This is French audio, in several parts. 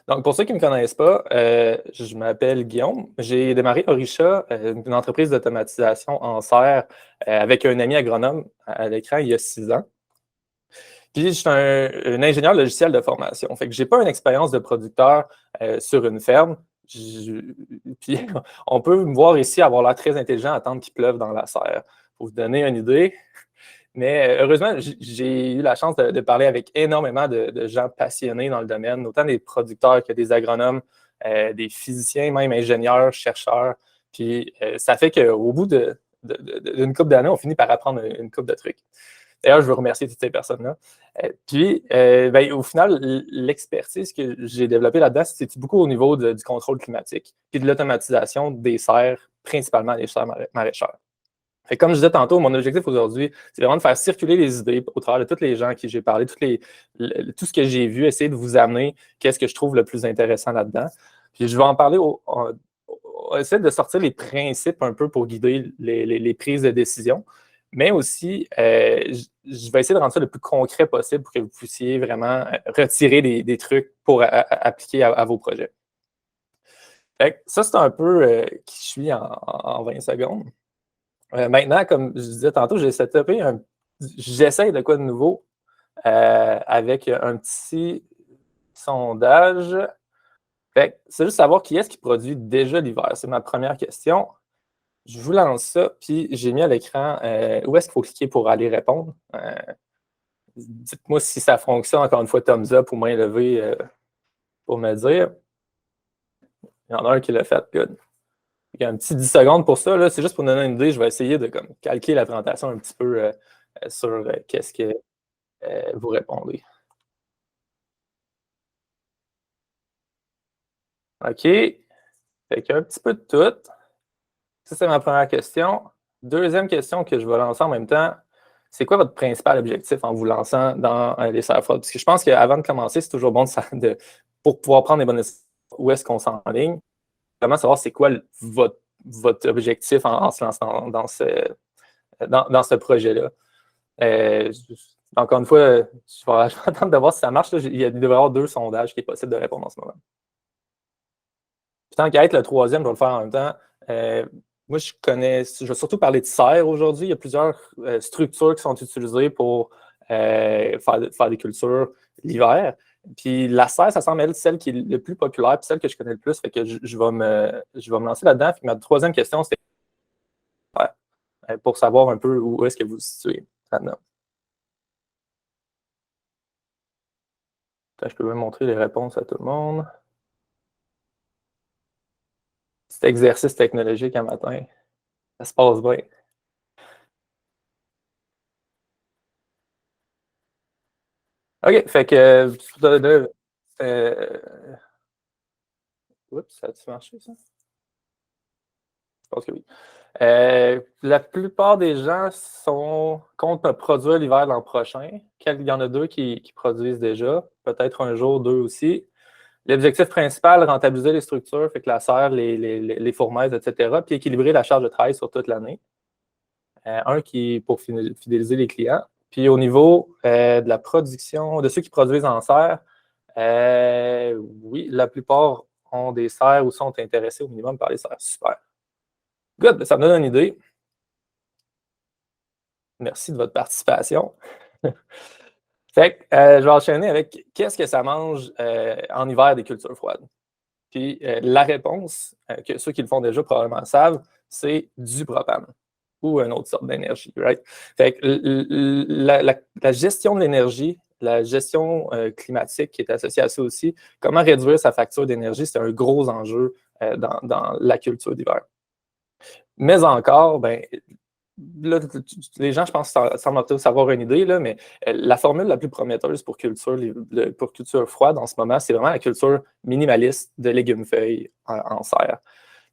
Donc, pour ceux qui ne me connaissent pas, je m'appelle Guillaume. J'ai démarré Orisha, une entreprise d'automatisation en serre, avec un ami agronome à l'écran il y a 6 ans. Puis, je suis un ingénieur logiciel de formation. Fait que j'ai pas une expérience de producteur sur une ferme. Puis, on peut me voir ici avoir l'air très intelligent, attendre qu'il pleuve dans la serre. Pour vous donner une idée, mais heureusement, j'ai eu la chance de parler avec énormément de gens passionnés dans le domaine, autant des producteurs que des agronomes, des physiciens, même ingénieurs, chercheurs. Puis ça fait qu'au bout d'une couple d'années, on finit par apprendre une couple de trucs. D'ailleurs, je veux remercier toutes ces personnes-là. Ben, au final, l'expertise que j'ai développée là-dedans, c'est beaucoup au niveau du contrôle climatique, puis de l'automatisation des serres, principalement les serres maraîchères. Fait que comme je disais tantôt, mon objectif aujourd'hui, c'est vraiment de faire circuler les idées au travers de tous les gens à qui j'ai parlé, tout ce que j'ai vu, essayer de vous amener qu'est-ce que je trouve le plus intéressant là-dedans. Puis je vais en parler, essayer de sortir les principes un peu pour guider les prises de décision, mais aussi, je vais essayer de rendre ça le plus concret possible pour que vous puissiez vraiment retirer des trucs pour appliquer à vos projets. Fait que ça, c'est un peu qui je suis en 20 secondes. Maintenant, comme je disais tantôt, j'essaye de quoi de nouveau avec un petit sondage. C'est juste savoir qui est-ce qui produit déjà l'hiver. C'est ma première question. Je vous lance ça, puis j'ai mis à l'écran où est-ce qu'il faut cliquer pour aller répondre. Dites-moi si ça fonctionne. Encore une fois, thumbs up ou main levée pour me dire. Il y en a un qui l'a fait, good. Il y a un petit 10 secondes pour ça. C'est juste pour donner une idée. Je vais essayer de calquer la présentation un petit peu sur qu'est-ce que vous répondez. OK. Fait qu'un petit peu de tout. Ça, c'est ma première question. Deuxième question que je vais lancer en même temps. C'est quoi votre principal objectif en vous lançant dans les serres froides? Parce que je pense qu'avant de commencer, c'est toujours bon pour pouvoir prendre les bonnes décisions, où est-ce qu'on s'enligne. Vraiment savoir c'est quoi votre objectif en se lançant dans ce projet-là. Encore une fois, je vais attendre de voir si ça marche. Il devrait y avoir 2 sondages qui est possible de répondre en ce moment. Puis tant qu'à être le troisième, je vais le faire en même temps. Moi, je vais surtout parler de serre aujourd'hui. Il y a plusieurs structures qui sont utilisées pour faire des cultures l'hiver. Puis la serre, ça semble être celle qui est le plus populaire, puis celle que je connais le plus. Fait que je vais me lancer là-dedans. Puis ma troisième question, c'est pour savoir un peu où est-ce que vous vous situez là-dedans. Je peux même montrer les réponses à tout le monde. Petit exercice technologique un matin. Ça se passe bien. OK, fait que oups, ça a-tu marché, ça? Je pense que oui. La plupart des gens comptent produire l'hiver l'an prochain. Il y en a 2 qui produisent déjà, peut-être un jour, 2 aussi. L'objectif principal, rentabiliser les structures, fait que la serre, les fourmaises, etc., puis équilibrer la charge de travail sur toute l'année. Un qui est pour fidéliser les clients. Puis au niveau de la production, de ceux qui produisent en serre, oui, la plupart ont des serres ou sont intéressés au minimum par les serres. Super. Good, ça me donne une idée. Merci de votre participation. Fait que, je vais enchaîner avec qu'est-ce que ça mange en hiver des cultures froides? Puis la réponse, que ceux qui le font déjà probablement savent, c'est du propane ou une autre sorte d'énergie, right? Fait que la gestion de l'énergie, la gestion climatique qui est associée à ça aussi, comment réduire sa facture d'énergie, c'est un gros enjeu dans la culture d'hiver. Mais encore, ben, là, les gens, je pense, semblent tous avoir une idée, là, mais la formule la plus prometteuse pour culture froide en ce moment, c'est vraiment la culture minimaliste de légumes-feuilles en serre.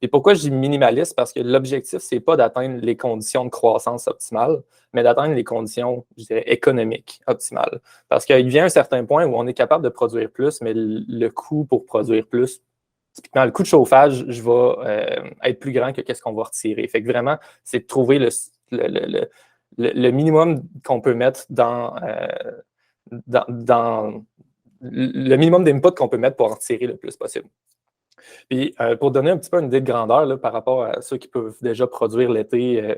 Et pourquoi je dis minimaliste? Parce que l'objectif, c'est pas d'atteindre les conditions de croissance optimales, mais d'atteindre les conditions, je dirais, économiques optimales. Parce qu'il vient un certain point où on est capable de produire plus, mais le coût pour produire plus, typiquement, le coût de chauffage, je vais être plus grand que qu'est-ce qu'on va retirer. Fait que vraiment, c'est de trouver le minimum qu'on peut mettre dans le minimum d'input qu'on peut mettre pour en tirer le plus possible. Puis, pour donner un petit peu une idée de grandeur là, par rapport à ceux qui peuvent déjà produire l'été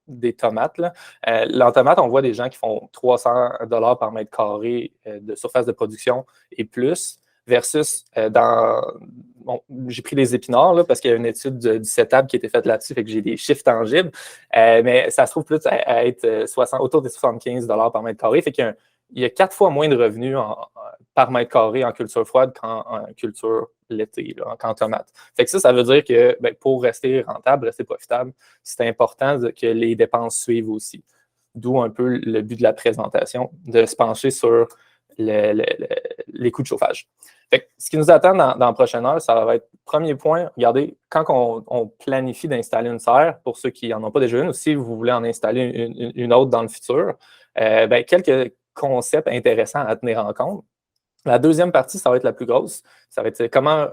des tomates, là. En tomate, on voit des gens qui font 300 $ par mètre carré de surface de production et plus, versus bon, j'ai pris les épinards là, parce qu'il y a une étude du CETAB qui a été faite là-dessus, fait que j'ai des chiffres tangibles, mais ça se trouve plus à être autour de 75 $ par mètre carré, fait qu'il y a 4 fois moins de revenus par mètre carré en culture froide qu'en culture l'été, qu'en tomate. Fait que ça veut dire que ben, pour rester rentable, rester profitable, c'est important que les dépenses suivent aussi. D'où un peu le but de la présentation, de se pencher sur les coûts de chauffage. Fait que ce qui nous attend dans la prochaine heure, ça va être, premier point, regardez, quand on planifie d'installer une serre, pour ceux qui n'en ont pas déjà une, ou si vous voulez en installer une autre dans le futur, ben, quelques concepts intéressants à tenir en compte. La deuxième partie, ça va être la plus grosse. Ça va être comment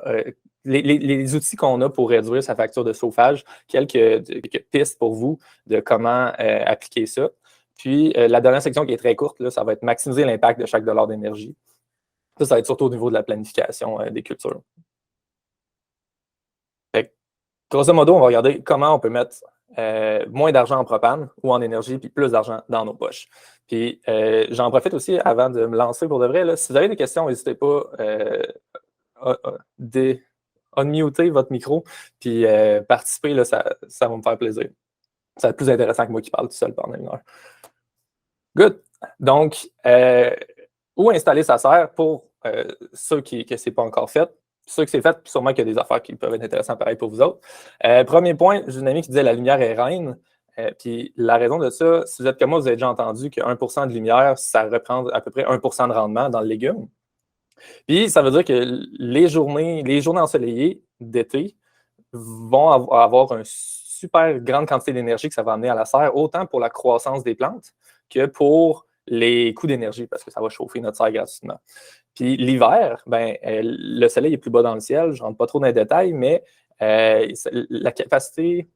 les outils qu'on a pour réduire sa facture de chauffage, quelques pistes pour vous de comment appliquer ça. Puis la dernière section qui est très courte, là, ça va être maximiser l'impact de chaque dollar d'énergie. Ça va être surtout au niveau de la planification des cultures. Fait que, grosso modo, on va regarder comment on peut mettre moins d'argent en propane ou en énergie, puis plus d'argent dans nos poches. Puis j'en profite aussi avant de me lancer pour de vrai. Là, si vous avez des questions, n'hésitez pas à unmuter votre micro, puis participer, là, ça va me faire plaisir. Ça va être plus intéressant que moi qui parle tout seul pendant une heure. Good. Donc, où installer sa serre pour ceux que ce n'est pas encore fait. Ceux que c'est fait, puis sûrement qu'il y a des affaires qui peuvent être intéressantes pareil pour vous autres. Premier point, j'ai une amie qui disait la lumière est reine. Puis la raison de ça, si vous êtes comme moi, vous avez déjà entendu que 1% de lumière, ça reprend à peu près 1% de rendement dans le légume. Puis ça veut dire que les journées ensoleillées d'été vont avoir une super grande quantité d'énergie que ça va amener à la serre, autant pour la croissance des plantes que pour les coûts d'énergie, parce que ça va chauffer notre serre gratuitement. Puis l'hiver, ben, le soleil est plus bas dans le ciel, je ne rentre pas trop dans les détails, mais la capacité,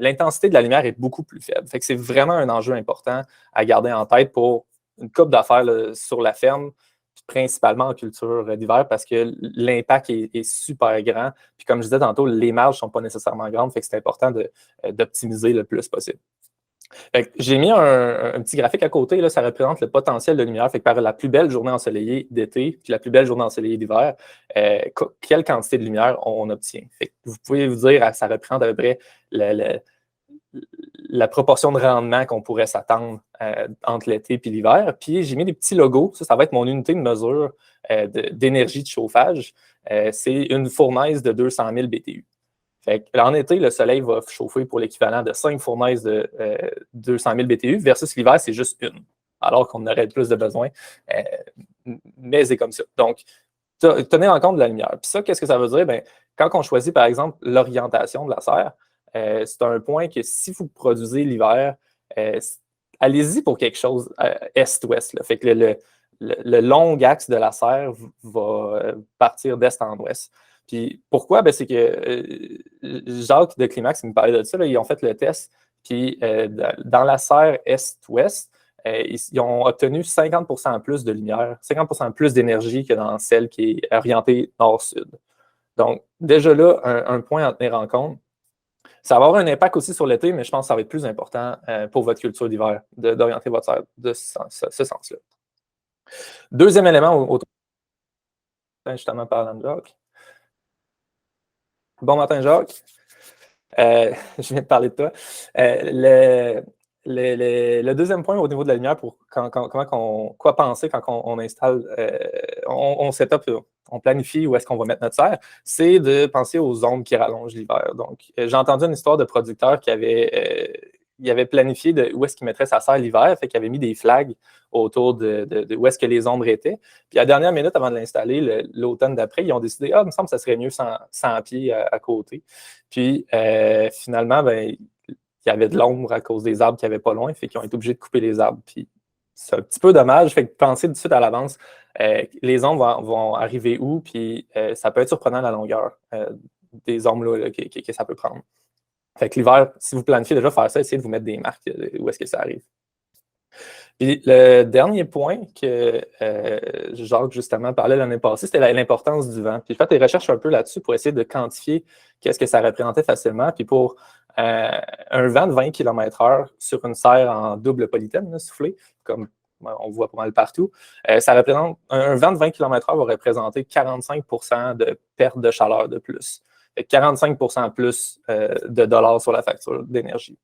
l'intensité de la lumière est beaucoup plus faible. Fait que c'est vraiment un enjeu important à garder en tête pour une couple d'affaires sur la ferme, principalement en culture d'hiver, parce que l'impact est super grand. Puis comme je disais tantôt, les marges ne sont pas nécessairement grandes, fait que c'est important d'optimiser le plus possible. J'ai mis un petit graphique à côté, là, ça représente le potentiel de lumière. Fait que par la plus belle journée ensoleillée d'été, puis la plus belle journée ensoleillée d'hiver, quelle quantité de lumière on obtient. Fait que vous pouvez vous dire, ça représente à peu près la proportion de rendement qu'on pourrait s'attendre entre l'été et l'hiver. Puis j'ai mis des petits logos. Ça va être mon unité de mesure d'énergie de chauffage. C'est une fournaise de 200 000 BTU. Fait que, en été, le soleil va chauffer pour l'équivalent de 5 fournaises de 200 000 BTU versus l'hiver, c'est juste une, alors qu'on aurait plus de besoin. Mais c'est comme ça. Donc, tenez en compte de la lumière. Puis ça, qu'est-ce que ça veut dire? Bien, quand on choisit, par exemple, l'orientation de la serre, c'est un point que si vous produisez l'hiver, allez-y pour quelque chose est-ouest. Fait que le long axe de la serre va partir d'est en ouest. Puis pourquoi? Ben, c'est que Jacques de Climax, il me parlait de ça, là, ils ont fait le test, puis dans la serre est-ouest, ils ont obtenu 50% plus de lumière, 50% plus d'énergie que dans celle qui est orientée nord-sud. Donc, déjà là, un point à tenir en compte. Ça va avoir un impact aussi sur l'été, mais je pense que ça va être plus important pour votre culture d'hiver, d'orienter votre serre de ce sens-là. Deuxième élément, justement parlant de Jacques. Bon matin, Jacques. Je viens de parler de toi. Le deuxième point au niveau de la lumière, pour quoi penser quand on installe, on setup, on planifie où est-ce qu'on va mettre notre serre, c'est de penser aux ombres qui rallongent l'hiver. Donc, j'ai entendu une histoire de producteur qui avait planifié où est-ce qu'il mettrait sa serre l'hiver, fait qu'il avait mis des flags autour de où est-ce que les ombres étaient. Puis à la dernière minute, avant de l'installer, l'automne d'après, ils ont décidé, il me semble que ça serait mieux 100 pieds à côté. Puis finalement, ben, il y avait de l'ombre à cause des arbres qui n'avaient pas loin, fait qu'ils ont été obligés de couper les arbres. Puis c'est un petit peu dommage, fait que pensez tout de suite à l'avance. Les ombres vont arriver où, puis ça peut être surprenant la longueur des ombres là, que ça peut prendre. Fait que l'hiver, si vous planifiez déjà faire ça, essayez de vous mettre des marques où est-ce que ça arrive. Puis le dernier point que Jacques justement parlait l'année passée, c'était l'importance du vent. Puis j'ai fait des recherches un peu là-dessus pour essayer de quantifier qu'est-ce que ça représentait facilement. Puis pour un vent de 20 km/h sur une serre en double polythène, là, soufflé, comme on voit pas mal partout, ça représente un vent de 20 km/h va représenter 45 de perte de chaleur de plus. 45 plus de dollars sur la facture d'énergie.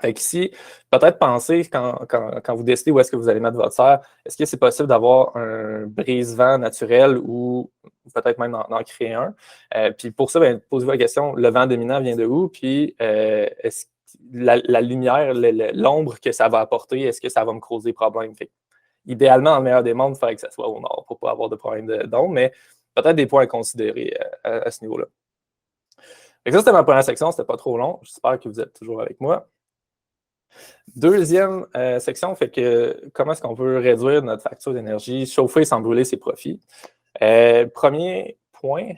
Fait qu'ici, peut-être penser quand vous décidez où est-ce que vous allez mettre votre serre, est-ce que c'est possible d'avoir un brise-vent naturel ou peut-être même d'en créer un? Puis pour ça, posez-vous la question, le vent dominant vient de où? Puis est-ce la lumière, l'ombre que ça va apporter, est-ce que ça va me causer problème? Fait, idéalement, dans le meilleur des mondes, il faudrait que ça soit au nord pour ne pas avoir de problème d'ombre, mais peut-être des points à considérer à ce niveau-là. Fait que ça, c'était ma première section, c'était pas trop long. J'espère que vous êtes toujours avec moi. Deuxième section, fait que comment est-ce qu'on peut réduire notre facture d'énergie, chauffer sans brûler ses profits. Premier point,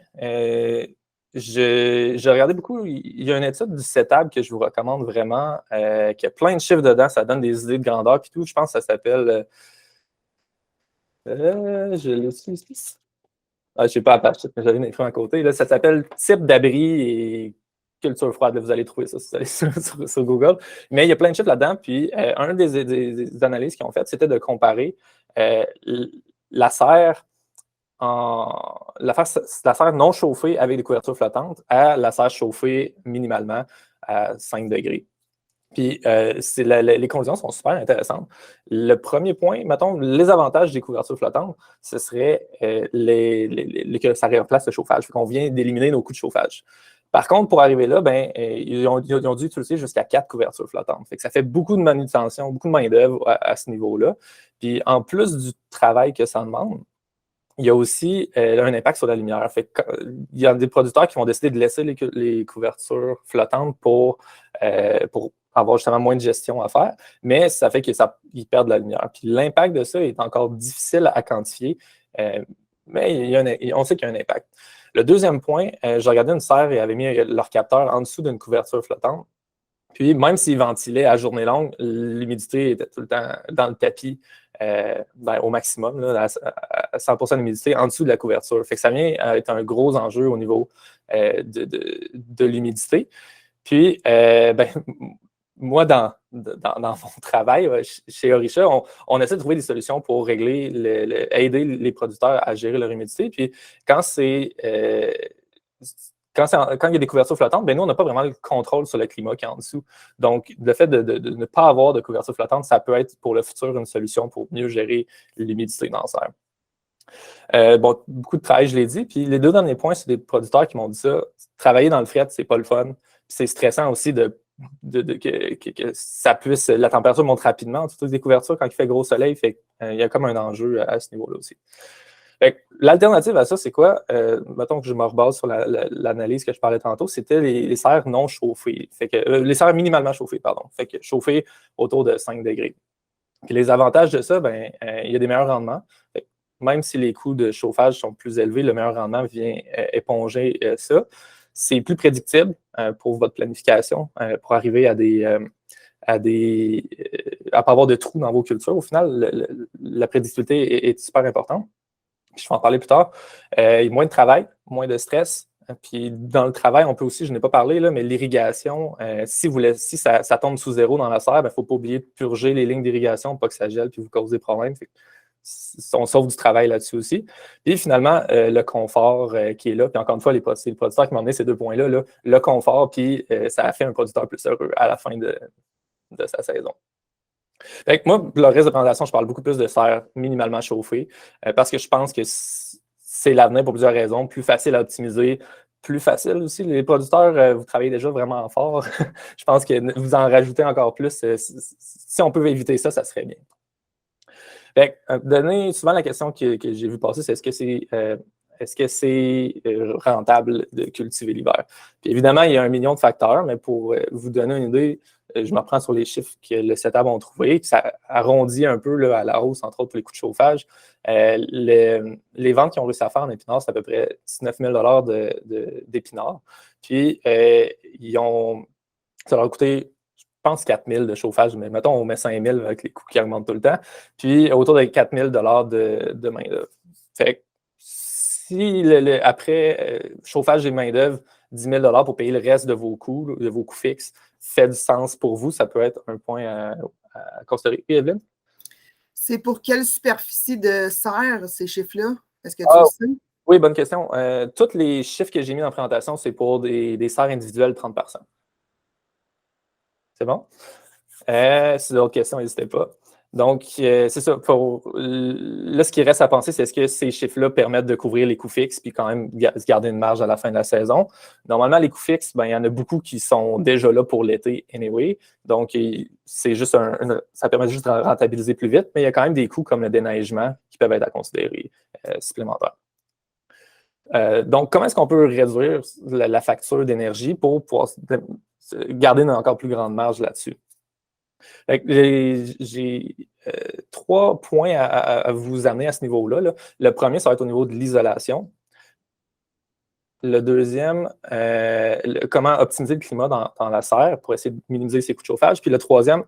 j'ai regardé beaucoup, il y a une étude du CETAB que je vous recommande vraiment, qui a plein de chiffres dedans, ça donne des idées de grandeur puis tout. Je pense que ça s'appelle, je l'ai ici. Ah, je sais pas la page, mais j'avais une écrit à côté. Là, ça s'appelle type d'abri et culture froide. Là, vous allez trouver ça si vous allez sur Google. Mais il y a plein de chiffres là-dedans. Puis, un des analyses qu'ils ont faites, c'était de comparer la serre la serre non chauffée avec des couvertures flottantes à la serre chauffée minimalement à 5 degrés. Puis les conditions sont super intéressantes. Le premier point, mettons, les avantages des couvertures flottantes, ce serait que ça remplace le chauffage. On vient d'éliminer nos coûts de chauffage. Par contre, pour arriver là, ils ont dû utiliser jusqu'à 4 couvertures flottantes. Fait que ça fait beaucoup de manutention, beaucoup de main-d'œuvre à ce niveau-là. Puis en plus du travail que ça demande, il y a aussi un impact sur la lumière. Fait que, il y a des producteurs qui vont décider de laisser les couvertures flottantes pour avoir justement moins de gestion à faire, mais ça fait qu'ils perdent la lumière. Puis l'impact de ça est encore difficile à quantifier, mais on sait qu'il y a un impact. Le deuxième point, j'ai regardé une serre et avait mis leur capteur en dessous d'une couverture flottante. Puis, même s'ils ventilaient à journée longue, l'humidité était tout le temps dans le tapis au maximum, là, à 100% d'humidité en dessous de la couverture. Fait que ça vient être un gros enjeu au niveau de l'humidité. Puis, moi, dans mon travail chez Orisha, on essaie de trouver des solutions pour régler, aider les producteurs à gérer leur humidité. Puis, quand quand il y a des couvertures flottantes, nous, on n'a pas vraiment le contrôle sur le climat qui est en dessous. Donc, le fait de ne pas avoir de couverture flottante, ça peut être pour le futur une solution pour mieux gérer l'humidité dans la serre. Beaucoup de travail, je l'ai dit. Puis les deux derniers points, c'est des producteurs qui m'ont dit ça. Travailler dans le fret, c'est pas le fun. C'est stressant aussi que ça puisse. La température monte rapidement. Surtout des couvertures, quand il fait gros soleil, il y a comme un enjeu à ce niveau-là aussi. L'alternative à ça, c'est quoi? Mettons que je me rebase sur l'analyse que je parlais tantôt, c'était les serres non chauffées. Les serres minimalement chauffées, pardon. Fait que chauffées autour de 5 degrés. Puis les avantages de ça, il y a des meilleurs rendements. Même si les coûts de chauffage sont plus élevés, le meilleur rendement vient éponger ça. C'est plus prédictible pour votre planification, pour arriver à pas avoir de trous dans vos cultures. Au final, la prédictibilité est super importante. Je vais en parler plus tard. Il y a moins de travail, moins de stress. Puis dans le travail, on peut aussi, je n'ai pas parlé, là, mais l'irrigation, si ça tombe sous zéro dans la serre, il ne faut pas oublier de purger les lignes d'irrigation pour pas que ça gèle et vous cause des problèmes. On sauve du travail là-dessus aussi. Puis finalement, le confort qui est là. Puis encore une fois, c'est le producteur qui m'a donné ces deux points-là. Là, le confort, puis ça a fait un producteur plus heureux à la fin de sa saison. Fait que moi, le reste de la présentation, je parle beaucoup plus de serre minimalement chauffée parce que je pense que c'est l'avenir pour plusieurs raisons. Plus facile à optimiser, plus facile aussi. Les producteurs, vous travaillez déjà vraiment fort. Je pense que vous en rajoutez encore plus. Si on peut éviter ça, ça serait bien. Fait que, donner souvent la question que j'ai vu passer, c'est est-ce que c'est rentable de cultiver l'hiver? Puis évidemment, il y a 1 million de facteurs, mais pour vous donner une idée, je me reprends sur les chiffres que le CETAB ont trouvés, puis ça arrondit un peu là, à la hausse, entre autres pour les coûts de chauffage. Les ventes qu'ils ont réussi à faire en épinards, c'est à peu près 19 000 d'épinards. Puis ça leur a coûté pense 4 000 de chauffage, mais mettons, on met 5 000 avec les coûts qui augmentent tout le temps, puis autour de 4 000 de main-d'œuvre. Fait que si après chauffage et main-d'œuvre, 10 000 pour payer le reste de vos coûts fixes, fait du sens pour vous, ça peut être un point à considérer. Et Evelyne? C'est pour quelle superficie de serre, ces chiffres-là? Est-ce que tu Ah, le sais? oui, bonne question. Tous les chiffres que j'ai mis dans la présentation, c'est pour des serres individuelles 30%. C'est bon? Si vous avez d'autres questions, n'hésitez pas. Donc, c'est ça. Là, ce qui reste à penser, c'est est-ce que ces chiffres-là permettent de couvrir les coûts fixes puis quand même se garder une marge à la fin de la saison? Normalement, les coûts fixes, ben, il y en a beaucoup qui sont déjà là pour l'été anyway. Donc, c'est juste ça permet juste de rentabiliser plus vite, mais il y a quand même des coûts comme le déneigement qui peuvent être à considérer supplémentaires. Donc, comment est-ce qu'on peut réduire la facture d'énergie pour pouvoir garder une encore plus grande marge là-dessus? J'ai 3 points à vous amener à ce niveau-là. Là. Le premier, ça va être au niveau de l'isolation. Le deuxième, comment optimiser le climat dans la serre pour essayer de minimiser ses coûts de chauffage. Puis le troisième,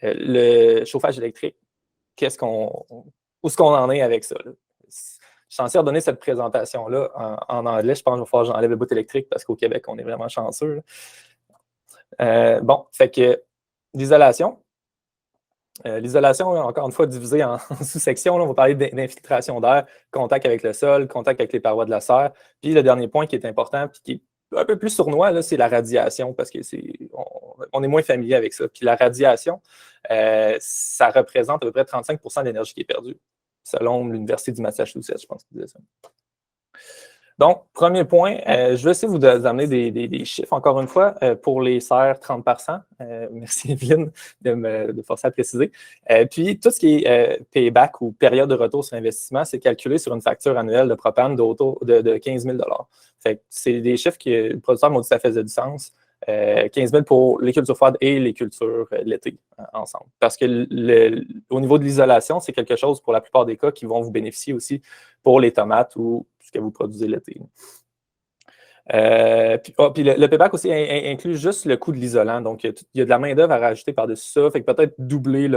le chauffage électrique. Où est-ce qu'on en est avec ça? Là? Je suis censé redonner cette présentation-là en anglais. Je pense qu'il va falloir que j'enlève le bout électrique parce qu'au Québec, on est vraiment chanceux. Bon, fait que l'isolation. L'isolation, encore une fois, divisée en sous-sections. On va parler d'infiltration d'air, contact avec le sol, contact avec les parois de la serre. Puis le dernier point qui est important, puis qui est un peu plus sournois, c'est la radiation, parce qu'on est moins familier avec ça. Puis la radiation, ça représente à peu près 35% de l'énergie qui est perdue, selon l'Université du Massachusetts, je pense qu'il disait ça. Donc, premier point, je vais essayer de vous amener des chiffres, encore une fois, pour les serres 30%. Merci Evelyne de forcer à préciser. Puis, tout ce qui est payback ou période de retour sur investissement, c'est calculé sur une facture annuelle de propane de 15 000 Fait que c'est des chiffres que le producteur m'a dit que ça faisait du sens. 15 000 pour les cultures froides et les cultures l'été ensemble. Parce que au niveau de l'isolation, c'est quelque chose pour la plupart des cas qui vont vous bénéficier aussi pour les tomates ou ce que vous produisez l'été. Puis le payback aussi inclut juste le coût de l'isolant. Donc, il y a de la main-d'œuvre à rajouter par-dessus ça. Fait que peut-être doubler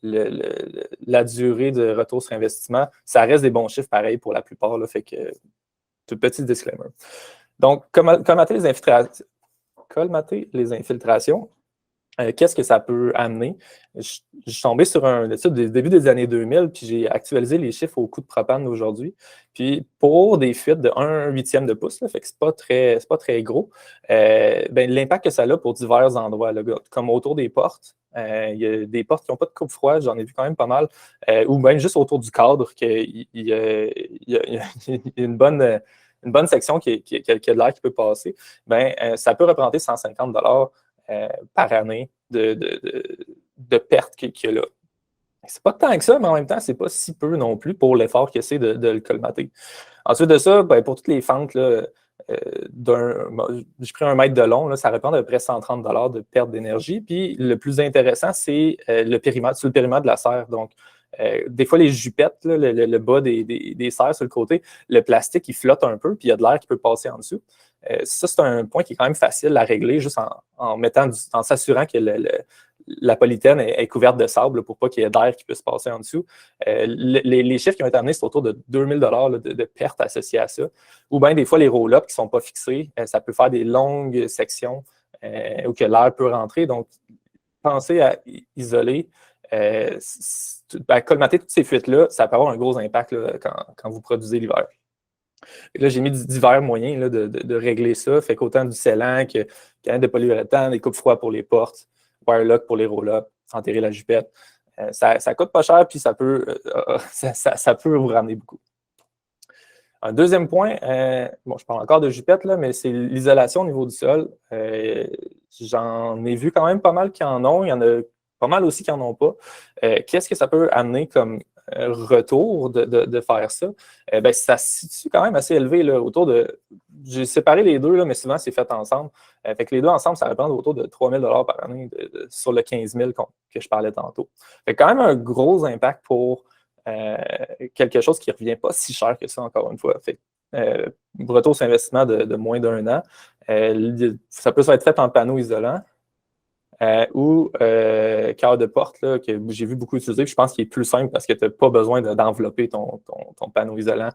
la durée de retour sur investissement. Ça reste des bons chiffres pareils pour la plupart. Là, fait que, tout petit disclaimer. Donc, colmater les infiltrations. Qu'est-ce que ça peut amener? Je suis tombé sur une étude du début des années 2000, puis j'ai actualisé les chiffres au coût de propane d'aujourd'hui. Puis pour des fuites de 1/8 de pouce, là, fait que c'est pas très gros, l'impact que ça a pour divers endroits, là, comme autour des portes. Il y a des portes qui n'ont pas de coupe froide, j'en ai vu quand même pas mal, ou même juste autour du cadre, qu'il y a une bonne section qui a de l'air qui peut passer. Ça peut représenter 150 par année de pertes qu'il y a là. C'est pas tant que ça, mais en même temps, c'est pas si peu non plus pour l'effort que c'est de le colmater. Ensuite de ça, pour toutes les fentes, là, j'ai pris 1 mètre de long, là, ça représente à peu près 130 de perte d'énergie. Puis le plus intéressant, c'est le périmètre, sur le périmètre de la serre. Donc, des fois, les jupettes, là, le bas des serres sur le côté, le plastique, il flotte un peu, puis il y a de l'air qui peut passer en dessous. Ça, c'est un point qui est quand même facile à régler juste en s'assurant que la polythène est couverte de sable pour pas qu'il y ait d'air qui puisse passer en dessous. Les chiffres qui ont été amenés, c'est autour de 2 000 de pertes associées à ça. Ou bien des fois, les roll-ups qui ne sont pas fixés, ça peut faire des longues sections où que l'air peut rentrer. Donc, pensez à isoler, colmater toutes ces fuites-là, ça peut avoir un gros impact là, quand vous produisez l'hiver. Et là, j'ai mis divers moyens là, de régler ça. Fait qu'autant du scellant que canette de polyuréthane, des coupes froides pour les portes, wire-lock pour les roll-ups, enterrer la jupette. Ça coûte pas cher, puis ça peut vous ramener beaucoup. Un deuxième point, je parle encore de jupette, là, mais c'est l'isolation au niveau du sol. J'en ai vu quand même pas mal qui en ont. Il y en a pas mal aussi qui n'en ont pas. Qu'est-ce que ça peut amener comme retour de faire ça? Ça se situe quand même assez élevé, là, autour de... J'ai séparé les deux, là, mais souvent, c'est fait ensemble. Fait que les deux ensemble, ça représente autour de 3 000 par année sur le 15 000 que je parlais tantôt. Fait quand même un gros impact pour quelque chose qui ne revient pas si cher que ça, encore une fois. Fait retour sur investissement de moins d'1 an. Ça peut être fait en panneau isolant. ou cœur de porte, là, que j'ai vu beaucoup utiliser. Puis je pense qu'il est plus simple parce que tu n'as pas besoin d'envelopper ton panneau isolant.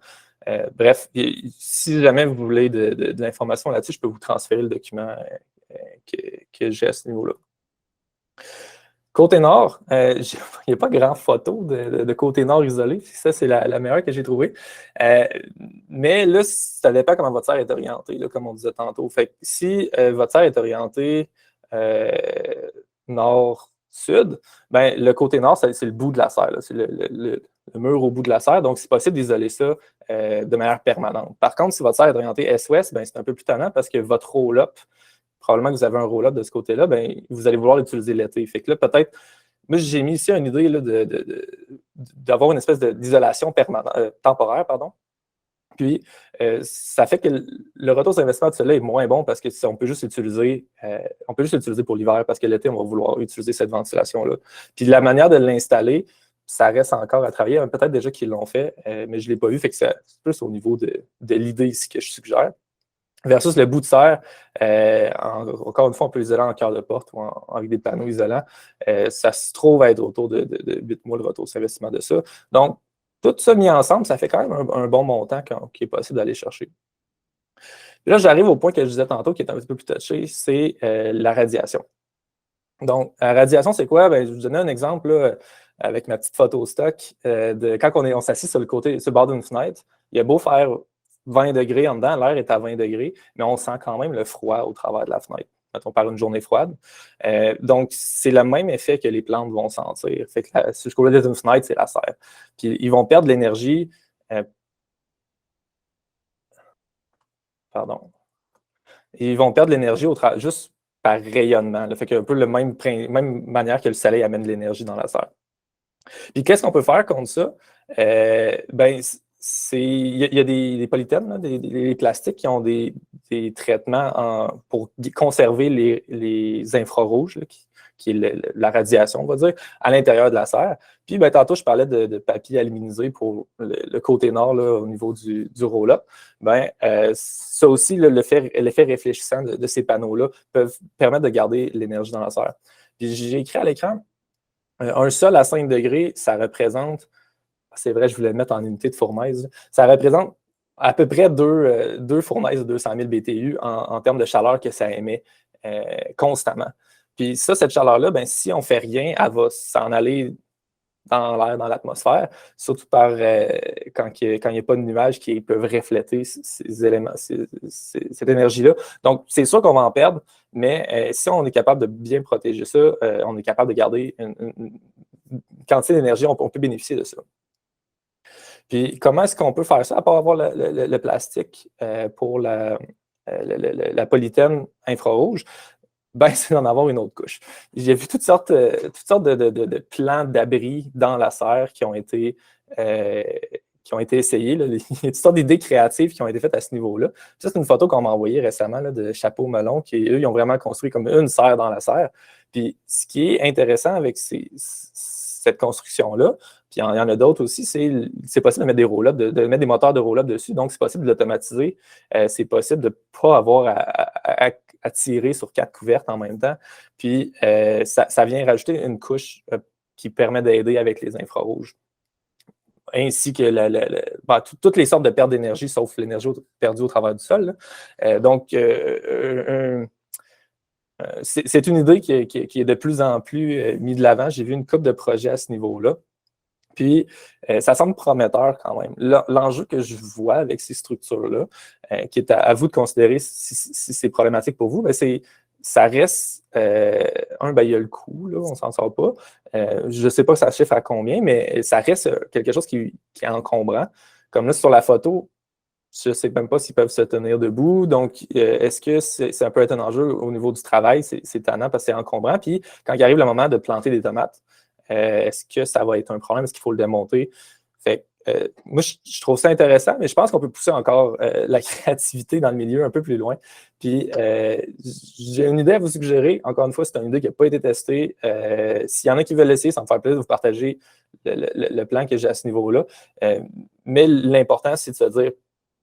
Bref, si jamais vous voulez de l'information là-dessus, je peux vous transférer le document que j'ai à ce niveau-là. Côté nord, il n'y a pas grand photo de côté nord isolé. Ça, c'est la meilleure que j'ai trouvée. Mais là, ça dépend comment votre serre est orientée, là, comme on disait tantôt. Fait que si votre serre est orientée nord-sud, ben, le côté nord, c'est le bout de la serre. C'est le mur au bout de la serre. Donc, c'est possible d'isoler ça de manière permanente. Par contre, si votre serre est orientée est-ouest, ben, c'est un peu plus tannant parce que votre roll-up, probablement que vous avez un roll-up de ce côté-là, ben, vous allez vouloir l'utiliser l'été. Fait que là, peut-être, moi, j'ai mis ici une idée là, d'avoir une espèce d'isolation temporaire, pardon. Puis, ça fait que le retour sur investissement de cela est moins bon parce que on peut juste l'utiliser pour l'hiver parce que l'été, on va vouloir utiliser cette ventilation-là. Puis, la manière de l'installer, ça reste encore à travailler. Peut-être déjà qu'ils l'ont fait, mais je ne l'ai pas vu. Fait que c'est plus au niveau de l'idée ici que je suggère. Versus le bout de serre, encore une fois, on peut l'isoler en cœur de porte ou avec des panneaux isolants. Ça se trouve à être autour de 8 mois le retour sur investissement de ça. Donc, tout ça mis ensemble, ça fait quand même un bon montant qui est possible d'aller chercher. Puis là, j'arrive au point que je disais tantôt, qui est un petit peu plus touché, c'est la radiation. Donc, la radiation, c'est quoi? Ben, je vais vous donner un exemple là, avec ma petite photo stock de quand on s'assit sur le bord d'une fenêtre. Il a beau faire 20 degrés en dedans, l'air est à 20 degrés, mais on sent quand même le froid au travers de la fenêtre, mettons par une journée froide. Donc, c'est le même effet que les plantes vont sentir. Fait que si je coule d'une fenêtre, c'est la serre. Puis, ils vont perdre de l'énergie. Pardon. Ils vont perdre de l'énergie juste par rayonnement. Là. Fait que un peu la même manière que le soleil amène de l'énergie dans la serre. Puis, qu'est-ce qu'on peut faire contre ça? Ben, il y a des polythènes, là, des plastiques qui ont des traitements pour conserver les infrarouges, là, qui est la radiation, on va dire, à l'intérieur de la serre. Puis, ben, tantôt, je parlais de papier aluminisé pour le côté nord, là, au niveau du roll-up. Ben, ça aussi, l'effet réfléchissant de ces panneaux-là peuvent permettre de garder l'énergie dans la serre. Puis, j'ai écrit à l'écran, un sol à 5 degrés, ça représente, c'est vrai, je voulais le mettre en unité de fournaise, ça représente à peu près deux fournaises de 200 000 BTU en termes de chaleur que ça émet constamment. Puis ça, cette chaleur-là, ben, si on ne fait rien, elle va s'en aller dans l'air, dans l'atmosphère, surtout quand il n'y a pas de nuages qui peuvent refléter ces éléments, cette énergie-là. Donc, c'est sûr qu'on va en perdre, mais si on est capable de bien protéger ça, on est capable de garder une quantité d'énergie, on peut bénéficier de ça. Puis, comment est-ce qu'on peut faire ça, à part avoir le plastique pour la polythène infrarouge? Ben, c'est d'en avoir une autre couche. J'ai vu toutes sortes de plans d'abri dans la serre qui ont été essayés. Là. Il y a toutes sortes d'idées créatives qui ont été faites à ce niveau-là. Ça, c'est une photo qu'on m'a envoyée récemment là, de Chapeau Melon, qui, eux, ils ont vraiment construit comme une serre dans la serre. Puis, ce qui est intéressant avec cette construction-là, puis il y en a d'autres aussi, c'est possible de mettre des roll-ups, de mettre des moteurs de roll-up dessus. Donc, c'est possible de l'automatiser. C'est possible de ne pas avoir à tirer sur 4 couvertes en même temps. Puis, ça vient rajouter une couche qui permet d'aider avec les infrarouges. Ainsi que toutes les sortes de pertes d'énergie, sauf l'énergie perdue au travers du sol. Donc, c'est une idée qui est de plus en plus mise de l'avant. J'ai vu une couple de projets à ce niveau-là. Puis, ça semble prometteur quand même. L'enjeu que je vois avec ces structures-là, qui est à vous de considérer si c'est problématique pour vous, ça reste, ben, il y a le coût, là, on ne s'en sort pas. Je ne sais pas ça chiffre à combien, mais ça reste quelque chose qui est encombrant. Comme là, sur la photo, je ne sais même pas s'ils peuvent se tenir debout. Donc, est-ce que ça peut être un enjeu au niveau du travail? C'est tannant parce que c'est encombrant. Puis, quand il arrive le moment de planter des tomates, est-ce que ça va être un problème? Est-ce qu'il faut le démonter? Fait moi, je trouve ça intéressant, mais je pense qu'on peut pousser encore la créativité dans le milieu un peu plus loin. Puis, j'ai une idée à vous suggérer. Encore une fois, c'est une idée qui n'a pas été testée. S'il y en a qui veulent l'essayer, ça me fait plaisir de vous partager le plan que j'ai à ce niveau-là. Mais l'important, c'est de se dire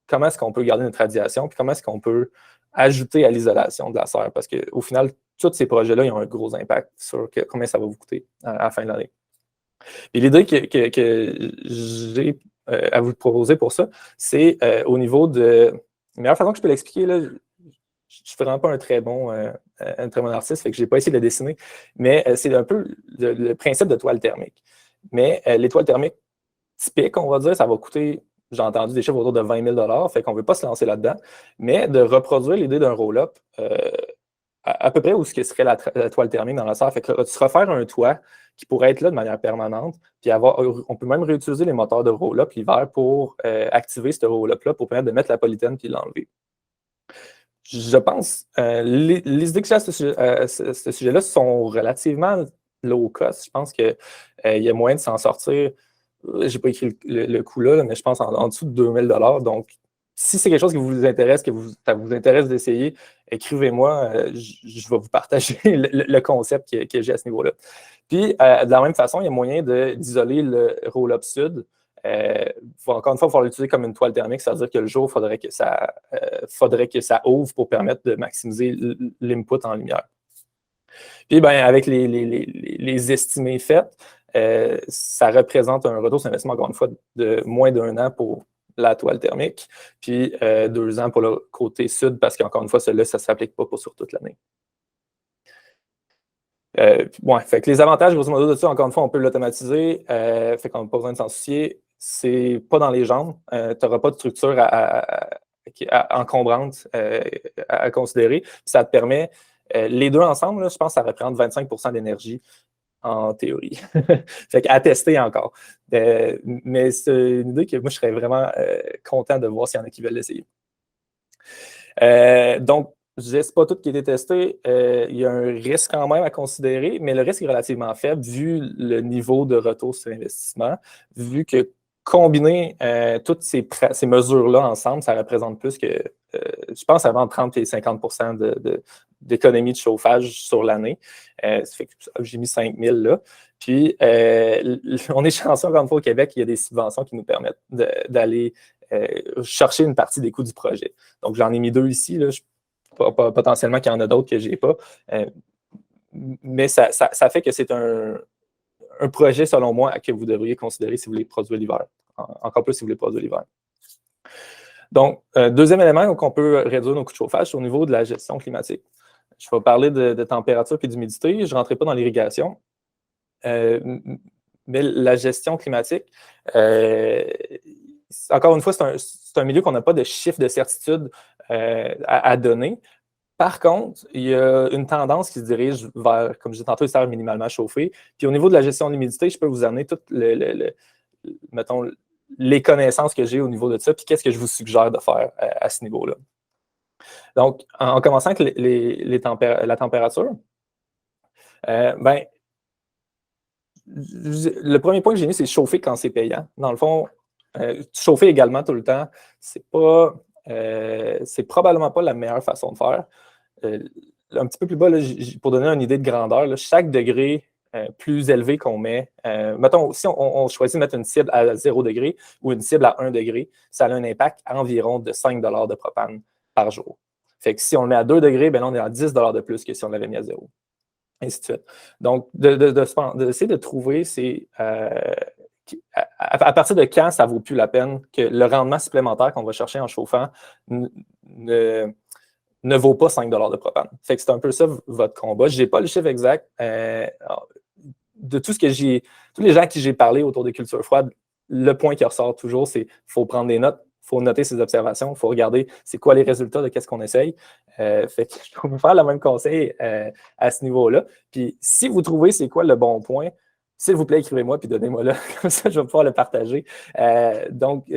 comment est-ce qu'on peut garder notre radiation, puis comment est-ce qu'on peut ajouter à l'isolation de la serre. Parce qu'au final, tous ces projets-là, ils ont un gros impact sur combien ça va vous coûter à la fin de l'année. Et l'idée que j'ai à vous proposer pour ça, c'est au niveau de... La meilleure façon que je peux l'expliquer, là, je ne suis vraiment pas un très bon artiste, fait que je n'ai pas essayé de le dessiner, mais c'est un peu le principe de toile thermique. Mais les toiles thermiques typiques, on va dire, ça va coûter, j'ai entendu des chiffres autour de 20 000 $, fait qu'on ne veut pas se lancer là-dedans, mais de reproduire l'idée d'un roll-up à peu près où ce que serait la toile thermique dans la serre. Fait que se refaire un toit qui pourrait être là de manière permanente, puis on peut même réutiliser les moteurs de roll-up l'hiver pour activer ce roll-up-là pour permettre de mettre la polythène puis l'enlever. Je pense, les idées que j'ai à ce sujet-là sont relativement low cost. Je pense qu'il y a moyen de s'en sortir. Je n'ai pas écrit le coût là, mais je pense en dessous de 2 000 $. Donc, si c'est quelque chose qui vous intéresse, ça vous intéresse d'essayer, écrivez-moi. Je vais vous partager le concept que j'ai à ce niveau-là. Puis, de la même façon, il y a moyen d'isoler le roll-up sud. Encore une fois, il faut l'utiliser comme une toile thermique, c'est-à-dire que le jour, il faudrait que ça ouvre pour permettre de maximiser l'input en lumière. Puis, ben, avec les estimés faits, ça représente un retour sur investissement, encore une fois, de moins d'1 an pour la toile thermique, puis 2 ans pour le côté sud, parce qu'encore une fois, celui-là, ça ne s'applique pas sur toute l'année. Fait que les avantages, grosso modo, de ça, encore une fois, on peut l'automatiser, fait qu'on n'a pas besoin de s'en soucier. C'est pas dans les jambes, tu n'auras pas de structure encombrante à considérer. Puis ça te permet, les deux ensemble, là, je pense que ça représente 25 % d'énergie en théorie. Fait qu'à tester encore. Mais c'est une idée que moi, je serais vraiment content de voir s'il y en a qui veulent l'essayer. Donc, je disais, ce n'est pas tout qui a été testé. Il y a un risque quand même à considérer, mais le risque est relativement faible vu le niveau de retour sur investissement, vu que combiner toutes ces mesures-là ensemble, ça représente plus que, je pense, avant 30 et 50 % d'économie de chauffage sur l'année. Ça fait que j'ai mis 5 000 là. Puis, on est chanceux, encore une fois, au Québec, il y a des subventions qui nous permettent d'aller chercher une partie des coûts du projet. Donc, j'en ai mis 2 ici. Là. Potentiellement qu'il y en a d'autres que je n'ai pas. Mais ça fait que c'est un projet, selon moi, que vous devriez considérer si vous voulez produire l'hiver. Encore plus si vous voulez produire l'hiver. Donc, deuxième élément, donc on peut réduire nos coûts de chauffage, c'est au niveau de la gestion climatique. Je vais parler de température et d'humidité. Je ne rentrerai pas dans l'irrigation. Mais la gestion climatique, encore une fois, c'est un milieu qu'on n'a pas de chiffre de certitude à donner. Par contre, il y a une tendance qui se dirige vers, comme je disais tantôt, les serres minimalement chauffées. Puis au niveau de la gestion de l'humidité, je peux vous amener toutes mettons, les connaissances que j'ai au niveau de ça, puis qu'est-ce que je vous suggère de faire à ce niveau-là. Donc, en commençant avec la température, ben, le premier point que j'ai mis, c'est chauffer quand c'est payant. Dans le fond, chauffer également tout le temps, c'est probablement pas la meilleure façon de faire. Un petit peu plus bas, là, pour donner une idée de grandeur, là, chaque degré plus élevé qu'on met, mettons, si on choisit de mettre une cible à 0 degré ou une cible à 1 degré, ça a un impact environ de 5 $ de propane par jour. Fait que si on le met à 2 degrés, ben là, on est à 10 $ de plus que si on l'avait mis à 0. Ainsi de suite. Donc, d'essayer de trouver à partir de quand ça ne vaut plus la peine que le rendement supplémentaire qu'on va chercher en chauffant ne vaut pas 5 $ de propane. Fait que c'est un peu ça votre combat. Je n'ai pas le chiffre exact. De tout ce que tous les gens à qui j'ai parlé autour des cultures froides, le point qui ressort toujours, c'est qu'il faut prendre des notes, il faut noter ses observations, il faut regarder c'est quoi les résultats de qu'est-ce qu'on essaye. Fait que je peux vous faire le même conseil à ce niveau-là. Puis si vous trouvez c'est quoi le bon point, s'il vous plaît, écrivez-moi puis donnez-moi là, comme ça je vais pouvoir le partager. Donc,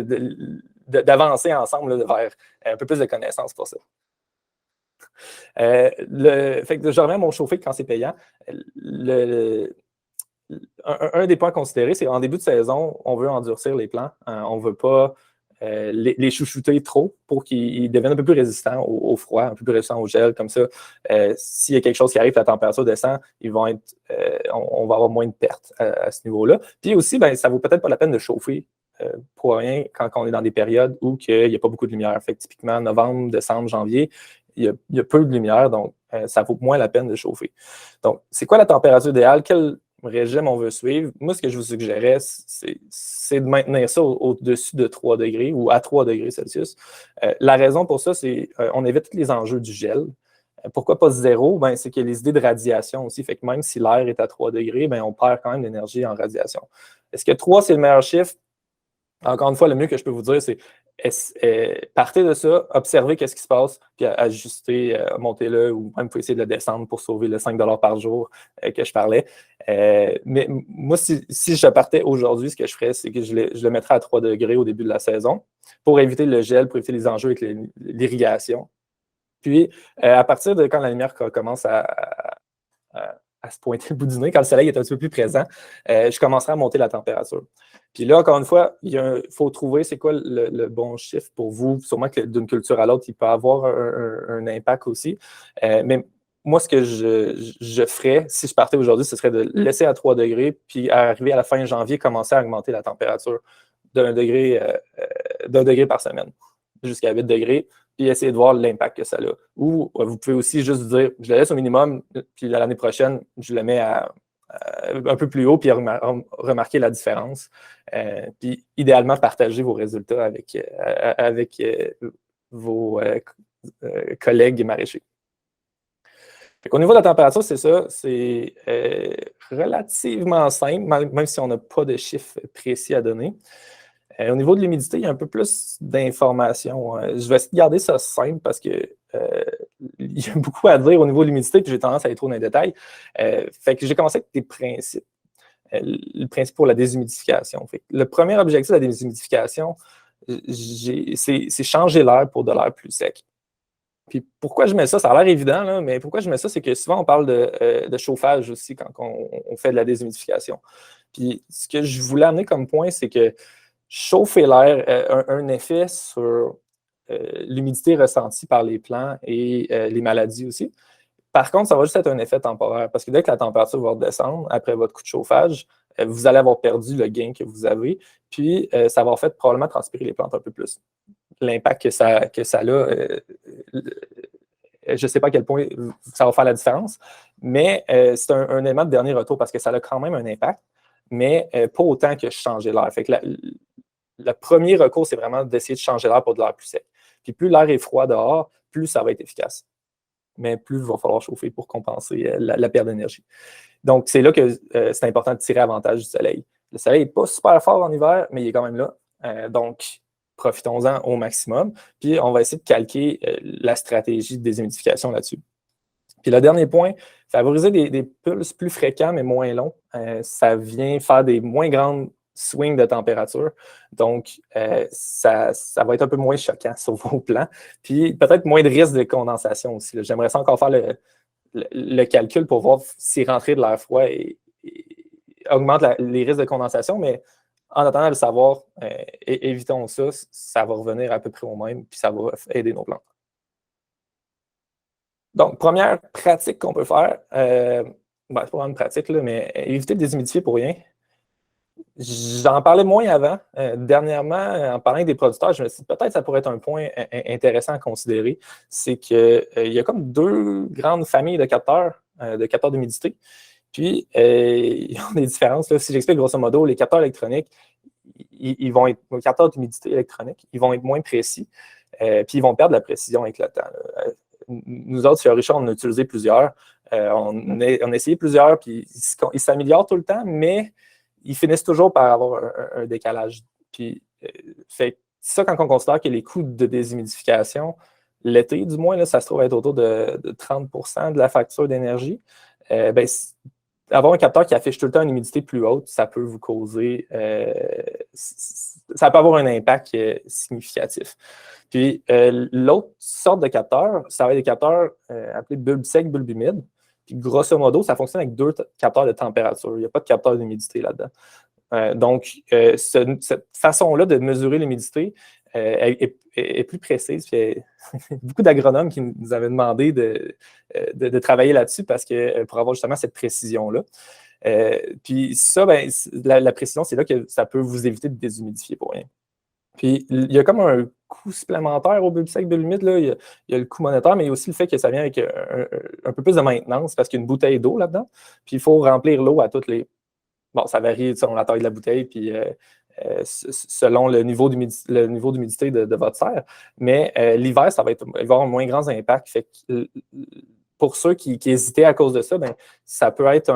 d'avancer ensemble là, vers un peu plus de connaissances pour ça. Fait que je reviens à mon chauffé quand c'est payant. Un des points à considérer, c'est en début de saison, on veut endurcir les plants. On ne veut pas les chouchouter trop pour qu'ils deviennent un peu plus résistants au froid, un peu plus résistants au gel. Comme ça, s'il y a quelque chose qui arrive, la température descend, on va avoir moins de pertes à ce niveau-là. Puis aussi, ben, ça ne vaut peut-être pas la peine de chauffer pour rien quand on est dans des périodes où il n'y a pas beaucoup de lumière. Fait que typiquement, novembre, décembre, janvier, il y a peu de lumière, donc ça vaut moins la peine de chauffer. Donc, c'est quoi la température idéale? Quel régime on veut suivre? Moi, ce que je vous suggérais, c'est de maintenir ça au-dessus de 3 degrés ou à 3 degrés Celsius. La raison pour ça, c'est qu'on évite tous les enjeux du gel. Pourquoi pas 0? Ben, c'est qu'il y a les idées de radiation aussi. Fait que même si l'air est à 3 degrés, ben, on perd quand même d'énergie en radiation. Est-ce que 3, c'est le meilleur chiffre? Encore une fois, le mieux que je peux vous dire, c'est partez de ça, observez qu'est-ce qui se passe, puis ajustez, montez-le, ou même vous pouvez essayer de le descendre pour sauver le 5 par jour que je parlais. Mais moi, si je partais aujourd'hui, ce que je ferais, c'est que je le mettrais à 3 degrés au début de la saison pour éviter le gel, pour éviter les enjeux avec l'irrigation. Puis, à partir de quand la lumière commence à se pointer le bout du nez, quand le soleil est un petit peu plus présent, je commencerai à monter la température. Puis là, encore une fois, il faut trouver c'est quoi le bon chiffre pour vous. Sûrement que d'une culture à l'autre, il peut avoir un impact aussi. Mais moi, ce que je ferais, si je partais aujourd'hui, ce serait de laisser à 3 degrés, puis arriver à la fin janvier, commencer à augmenter la température d'un degré par semaine, jusqu'à 8 degrés, puis essayer de voir l'impact que ça a. Ou vous pouvez aussi juste dire, je le laisse au minimum, puis l'année prochaine, je le mets un peu plus haut, puis remarquer la différence. Puis idéalement, partager vos résultats avec vos collègues maraîchers. Au niveau de la température, c'est ça, c'est relativement simple, même si on n'a pas de chiffres précis à donner. Au niveau de l'humidité, il y a un peu plus d'informations. Je vais essayer de garder ça simple parce qu'il y a beaucoup à dire au niveau de l'humidité, puis j'ai tendance à aller trop dans les détails. Fait que j'ai commencé avec des principes. Le principe pour la déshumidification. Fait que le premier objectif de la déshumidification, c'est changer l'air pour de l'air plus sec. Puis pourquoi je mets ça? Ça a l'air évident, là, mais pourquoi je mets ça? C'est que souvent, on parle de chauffage aussi quand on fait de la déshumidification. Puis ce que je voulais amener comme point, c'est que chauffer l'air a un effet sur l'humidité ressentie par les plants et les maladies aussi. Par contre, ça va juste être un effet temporaire parce que dès que la température va redescendre après votre coup de chauffage, vous allez avoir perdu le gain que vous avez, puis ça va en fait probablement transpirer les plantes un peu plus. L'impact que ça a, je ne sais pas à quel point ça va faire la différence, mais c'est un élément de dernier retour parce que ça a quand même un impact, mais pas autant que changer l'air. Fait que le premier recours, c'est vraiment d'essayer de changer l'air pour de l'air plus sec. Puis plus l'air est froid dehors, plus ça va être efficace. Mais plus il va falloir chauffer pour compenser la perte d'énergie. Donc, c'est là que c'est important de tirer avantage du soleil. Le soleil n'est pas super fort en hiver, mais il est quand même là. Donc, profitons-en au maximum. Puis, on va essayer de calquer la stratégie de déshumidification là-dessus. Puis, le dernier point, favoriser des pulses plus fréquents, mais moins longs. Ça vient faire des moins grandes swing de température. Donc, ça va être un peu moins choquant sur vos plans. Puis, peut-être moins de risque de condensation aussi. J'aimerais ça encore faire le calcul pour voir si rentrer de l'air froid augmente les risques de condensation, mais en attendant de le savoir, évitons ça. Ça va revenir à peu près au même, puis ça va aider nos plantes. Donc, première pratique qu'on peut faire, c'est pas vraiment une pratique, là, mais éviter de déshumidifier pour rien. J'en parlais moins avant. Dernièrement, en parlant avec des producteurs, je me suis dit peut-être que ça pourrait être un point intéressant à considérer. C'est qu'il y a comme deux grandes familles de capteurs d'humidité. Puis, ils ont des différences. Là. Si j'explique grosso modo, les capteurs électroniques, ils vont être, les capteurs d'humidité électronique, ils vont être moins précis. Puis, ils vont perdre la précision avec le temps. Nous autres, chez Richard, on a utilisé plusieurs. On a essayé plusieurs, puis ils s'améliorent tout le temps, mais ils finissent toujours par avoir un décalage. Puis, fait ça, quand on considère que les coûts de déshumidification, l'été, du moins, là, ça se trouve être autour de 30% de la facture d'énergie. Ben, avoir un capteur qui affiche tout le temps une humidité plus haute, ça peut vous causer, ça peut avoir un impact significatif. Puis, l'autre sorte de capteur, ça va être des capteurs appelés bulbes secs, bulbes humides. Puis, grosso modo, ça fonctionne avec deux capteurs de température. Il n'y a pas de capteur d'humidité là-dedans. Donc, cette façon-là de mesurer l'humidité est plus précise. Puis, beaucoup d'agronomes qui nous avaient demandé de travailler là-dessus parce que pour avoir justement cette précision-là. Puis ça, ben, la précision, c'est là que ça peut vous éviter de déshumidifier pour rien. Puis, il y a comme un coût supplémentaire au bulbe sec, bulbe humide. Là. Il y a le coût monétaire, mais il y a aussi le fait que ça vient avec un peu plus de maintenance parce qu'il y a une bouteille d'eau là-dedans. Puis, il faut remplir l'eau à toutes les... Bon, ça varie selon la taille de la bouteille, puis selon le niveau d'humidité de votre serre. Mais l'hiver, il va avoir un moins grand impact. Fait que, pour ceux qui hésitaient à cause de ça, ben, ça peut être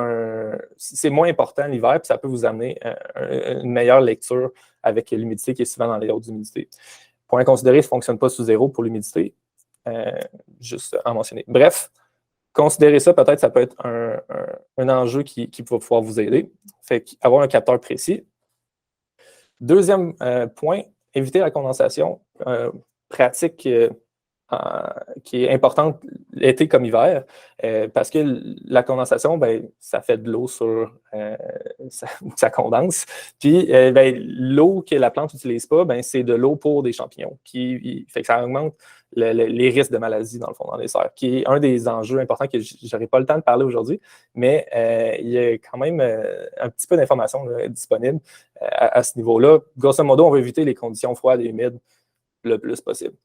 c'est moins important l'hiver, puis ça peut vous amener une meilleure lecture avec l'humidité qui est souvent dans les hautes humidités. Point à considérer, ça ne fonctionne pas sous zéro pour l'humidité. Juste à mentionner. Bref, considérez ça, peut-être, ça peut être un enjeu qui va pouvoir vous aider. Fait avoir un capteur précis. Deuxième point, éviter la condensation. Pratique qui est importante l'été comme hiver, parce que la condensation, ben, ça fait de l'eau ça condense. Puis ben, l'eau que la plante n'utilise pas, ben, c'est de l'eau pour des champignons, fait que ça augmente les risques de maladies, dans le fond, dans les serres, qui est un des enjeux importants que je n'aurai pas le temps de parler aujourd'hui, mais il y a quand même un petit peu d'informations disponibles à ce niveau-là. Grosso modo, on veut éviter les conditions froides et humides le plus possible.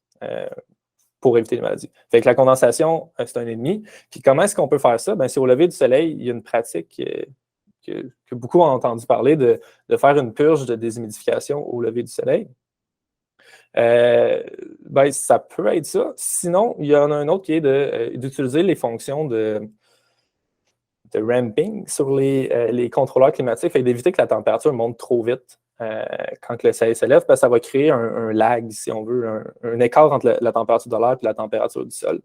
Pour éviter les maladies. Fait que la condensation, c'est un ennemi. Puis comment est-ce qu'on peut faire ça? Ben, c'est au lever du soleil, il y a une pratique que beaucoup ont entendu parler de faire une purge de déshumidification au lever du soleil. Ben, ça peut être ça. Sinon, il y en a un autre qui est d'utiliser les fonctions de ramping sur les contrôleurs climatiques, et d'éviter que la température monte trop vite quand le soleil se lève, parce que ça va créer un lag, si on veut, un écart entre la température de l'air et la température du sol.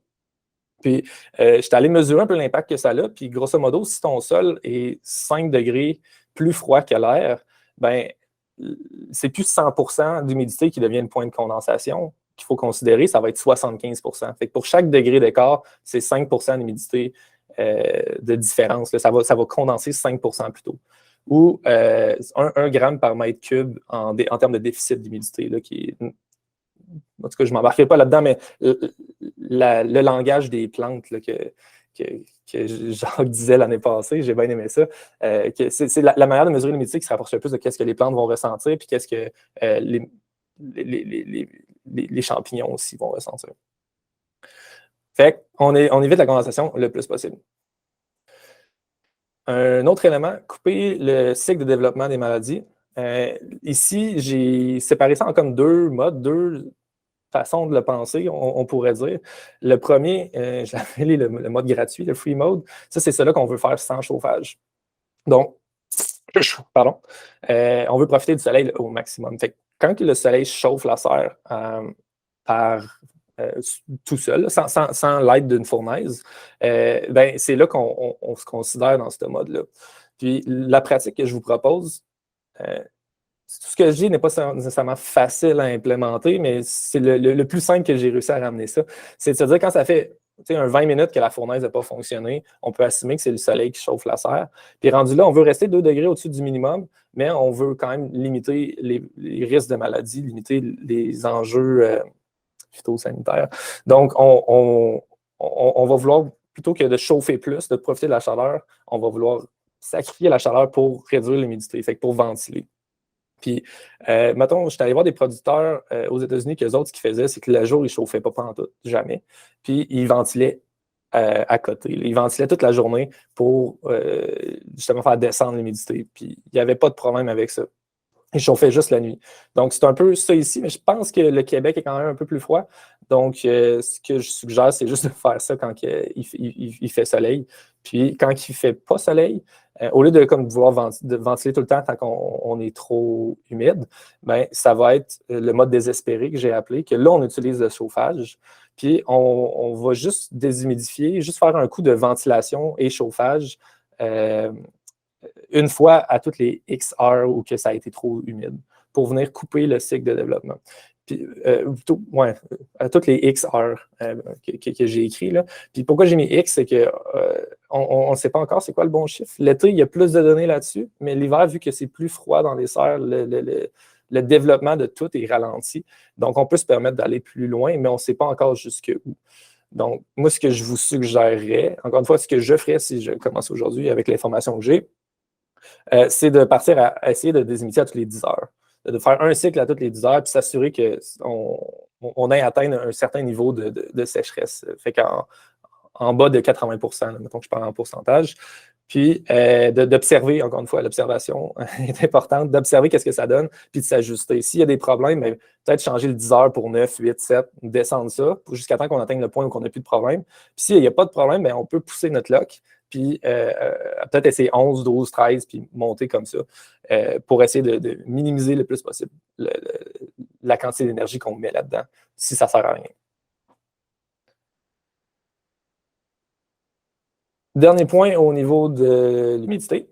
Puis, je suis allé mesurer un peu l'impact que ça a, puis grosso modo, si ton sol est 5 degrés plus froid que l'air, ben, c'est plus 100% d'humidité qui devient le point de condensation qu'il faut considérer, ça va être 75%. Fait que pour chaque degré d'écart, c'est 5% d'humidité de différence. Là, ça va condenser 5% plus tôt. Ou 1 gramme par mètre cube en termes de déficit d'humidité, en tout cas, je ne m'embarquerai pas là-dedans, mais le langage des plantes là, que Jacques disait l'année passée, j'ai bien aimé ça, c'est la manière de mesurer l'humidité qui se rapproche le plus de ce que les plantes vont ressentir, puis qu'est-ce que les champignons aussi vont ressentir. Fait qu'on évite la condensation le plus possible. Un autre élément, couper le cycle de développement des maladies. Ici, j'ai séparé ça en comme 2 modes, 2 façons de le penser, on pourrait dire. Le premier, je l'ai appelé le mode gratuit, le free mode. Ça, c'est celui qu'on veut faire sans chauffage. Donc, pardon, on veut profiter du soleil au maximum. Fait que quand le soleil chauffe la serre tout seul, sans l'aide d'une fournaise, ben, c'est là qu'on se considère dans ce mode-là. Puis la pratique que je vous propose, tout ce que je dis n'est pas nécessairement facile à implémenter, mais c'est le plus simple que j'ai réussi à ramener ça. C'est de se dire, quand ça fait 20 minutes que la fournaise n'a pas fonctionné, on peut assumer que c'est le soleil qui chauffe la serre. Puis rendu là, on veut rester 2 degrés au-dessus du minimum, mais on veut quand même limiter les risques de maladie, limiter les enjeux phytosanitaires. Donc, on va vouloir, plutôt que de chauffer plus, de profiter de la chaleur, on va vouloir sacrifier la chaleur pour réduire l'humidité, fait que pour ventiler. Puis, mettons, je suis allé voir des producteurs aux États-Unis qu'eux autres, ce qu'ils faisaient, c'est que le jour, ils ne chauffaient pas pantoute, jamais. Puis, ils ventilaient à côté. Ils ventilaient toute la journée pour justement faire descendre l'humidité. Puis, il n'y avait pas de problème avec ça. Ils chauffaient juste la nuit. Donc, c'est un peu ça ici, mais je pense que le Québec est quand même un peu plus froid. Donc, ce que je suggère, c'est juste de faire ça quand il fait soleil. Puis, quand il ne fait pas soleil, au lieu de vouloir ventiler tout le temps tant qu'on est trop humide, ben, ça va être le mode désespéré que j'ai appelé, que là, on utilise le chauffage. Puis, on va juste déshumidifier, juste faire un coup de ventilation et chauffage une fois à toutes les X heures où que ça a été trop humide pour venir couper le cycle de développement. Puis, plutôt, ouais, à toutes les X heures que j'ai écrit. Là. Puis pourquoi j'ai mis X, c'est qu'on ne sait pas encore c'est quoi le bon chiffre. L'été, il y a plus de données là-dessus, mais l'hiver, vu que c'est plus froid dans les serres, le développement de tout est ralenti. Donc, on peut se permettre d'aller plus loin, mais on ne sait pas encore jusqu'où. Donc, moi, ce que je vous suggérerais, encore une fois, ce que je ferais si je commence aujourd'hui avec l'information que j'ai, c'est de partir à essayer de déshumidifier à toutes les 10 heures. de faire un cycle à toutes les 10 heures, puis s'assurer qu'on ait atteint un certain niveau de sécheresse. Fait en bas de 80%, là, mettons que je parle en pourcentage. Puis d'observer, encore une fois, l'observation est importante, d'observer qu'est-ce que ça donne, puis de s'ajuster. S'il y a des problèmes, peut-être changer le 10 heures pour 9, 8, 7, descendre ça, jusqu'à temps qu'on atteigne le point où on n'a plus de problème. Puis s'il n'y a pas de problème, on peut pousser notre lock, puis peut-être essayer 11, 12, 13, puis monter comme ça, pour essayer de minimiser le plus possible la quantité d'énergie qu'on met là-dedans, si ça ne sert à rien. Dernier point au niveau de l'humidité.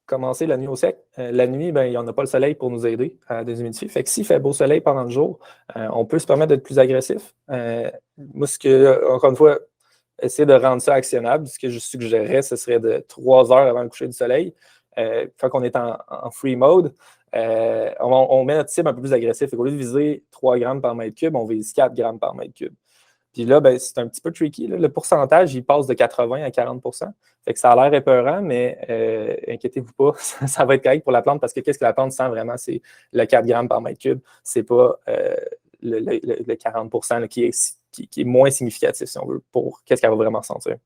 Commencer la nuit au sec. La nuit, il n'y en a pas le soleil pour nous aider à déshumidifier. Fait que s'il fait beau soleil pendant le jour, on peut se permettre d'être plus agressif. Moi, encore une fois, essayer de rendre ça actionnable. Ce que je suggérerais, ce serait de 3 heures avant le coucher du soleil. Quand on est en free mode, on met notre cible un peu plus agressif. Au lieu de viser 3 grammes par mètre cube, on vise 4 grammes par mètre cube. Puis là, c'est un petit peu tricky. Là. Le pourcentage, il passe de 80 à 40%. Fait que ça a l'air épeurant, mais inquiétez-vous pas, ça va être correct pour la plante parce que qu'est-ce que la plante sent vraiment, c'est le 4 grammes par mètre cube. C'est pas le 40% là, qui est moins significatif, si on veut, pour qu'est-ce qu'elle va vraiment sentir.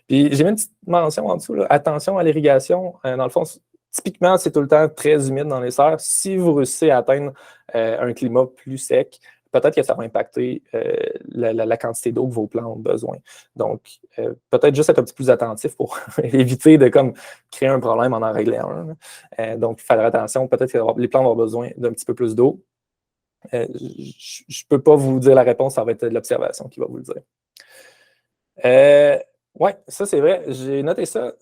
Puis j'ai mis une petite mention en dessous, là. Attention à l'irrigation. Dans le fond, typiquement, c'est tout le temps très humide dans les serres. Si vous réussissez à atteindre un climat plus sec, peut-être que ça va impacter la quantité d'eau que vos plants ont besoin. Donc, peut-être juste être un petit peu plus attentif pour éviter de créer un problème en régler un. Donc, faire attention. Peut-être que les plants vont avoir besoin d'un petit peu plus d'eau. Je ne peux pas vous dire la réponse, ça va être l'observation qui va vous le dire. Oui, ça c'est vrai. J'ai noté ça.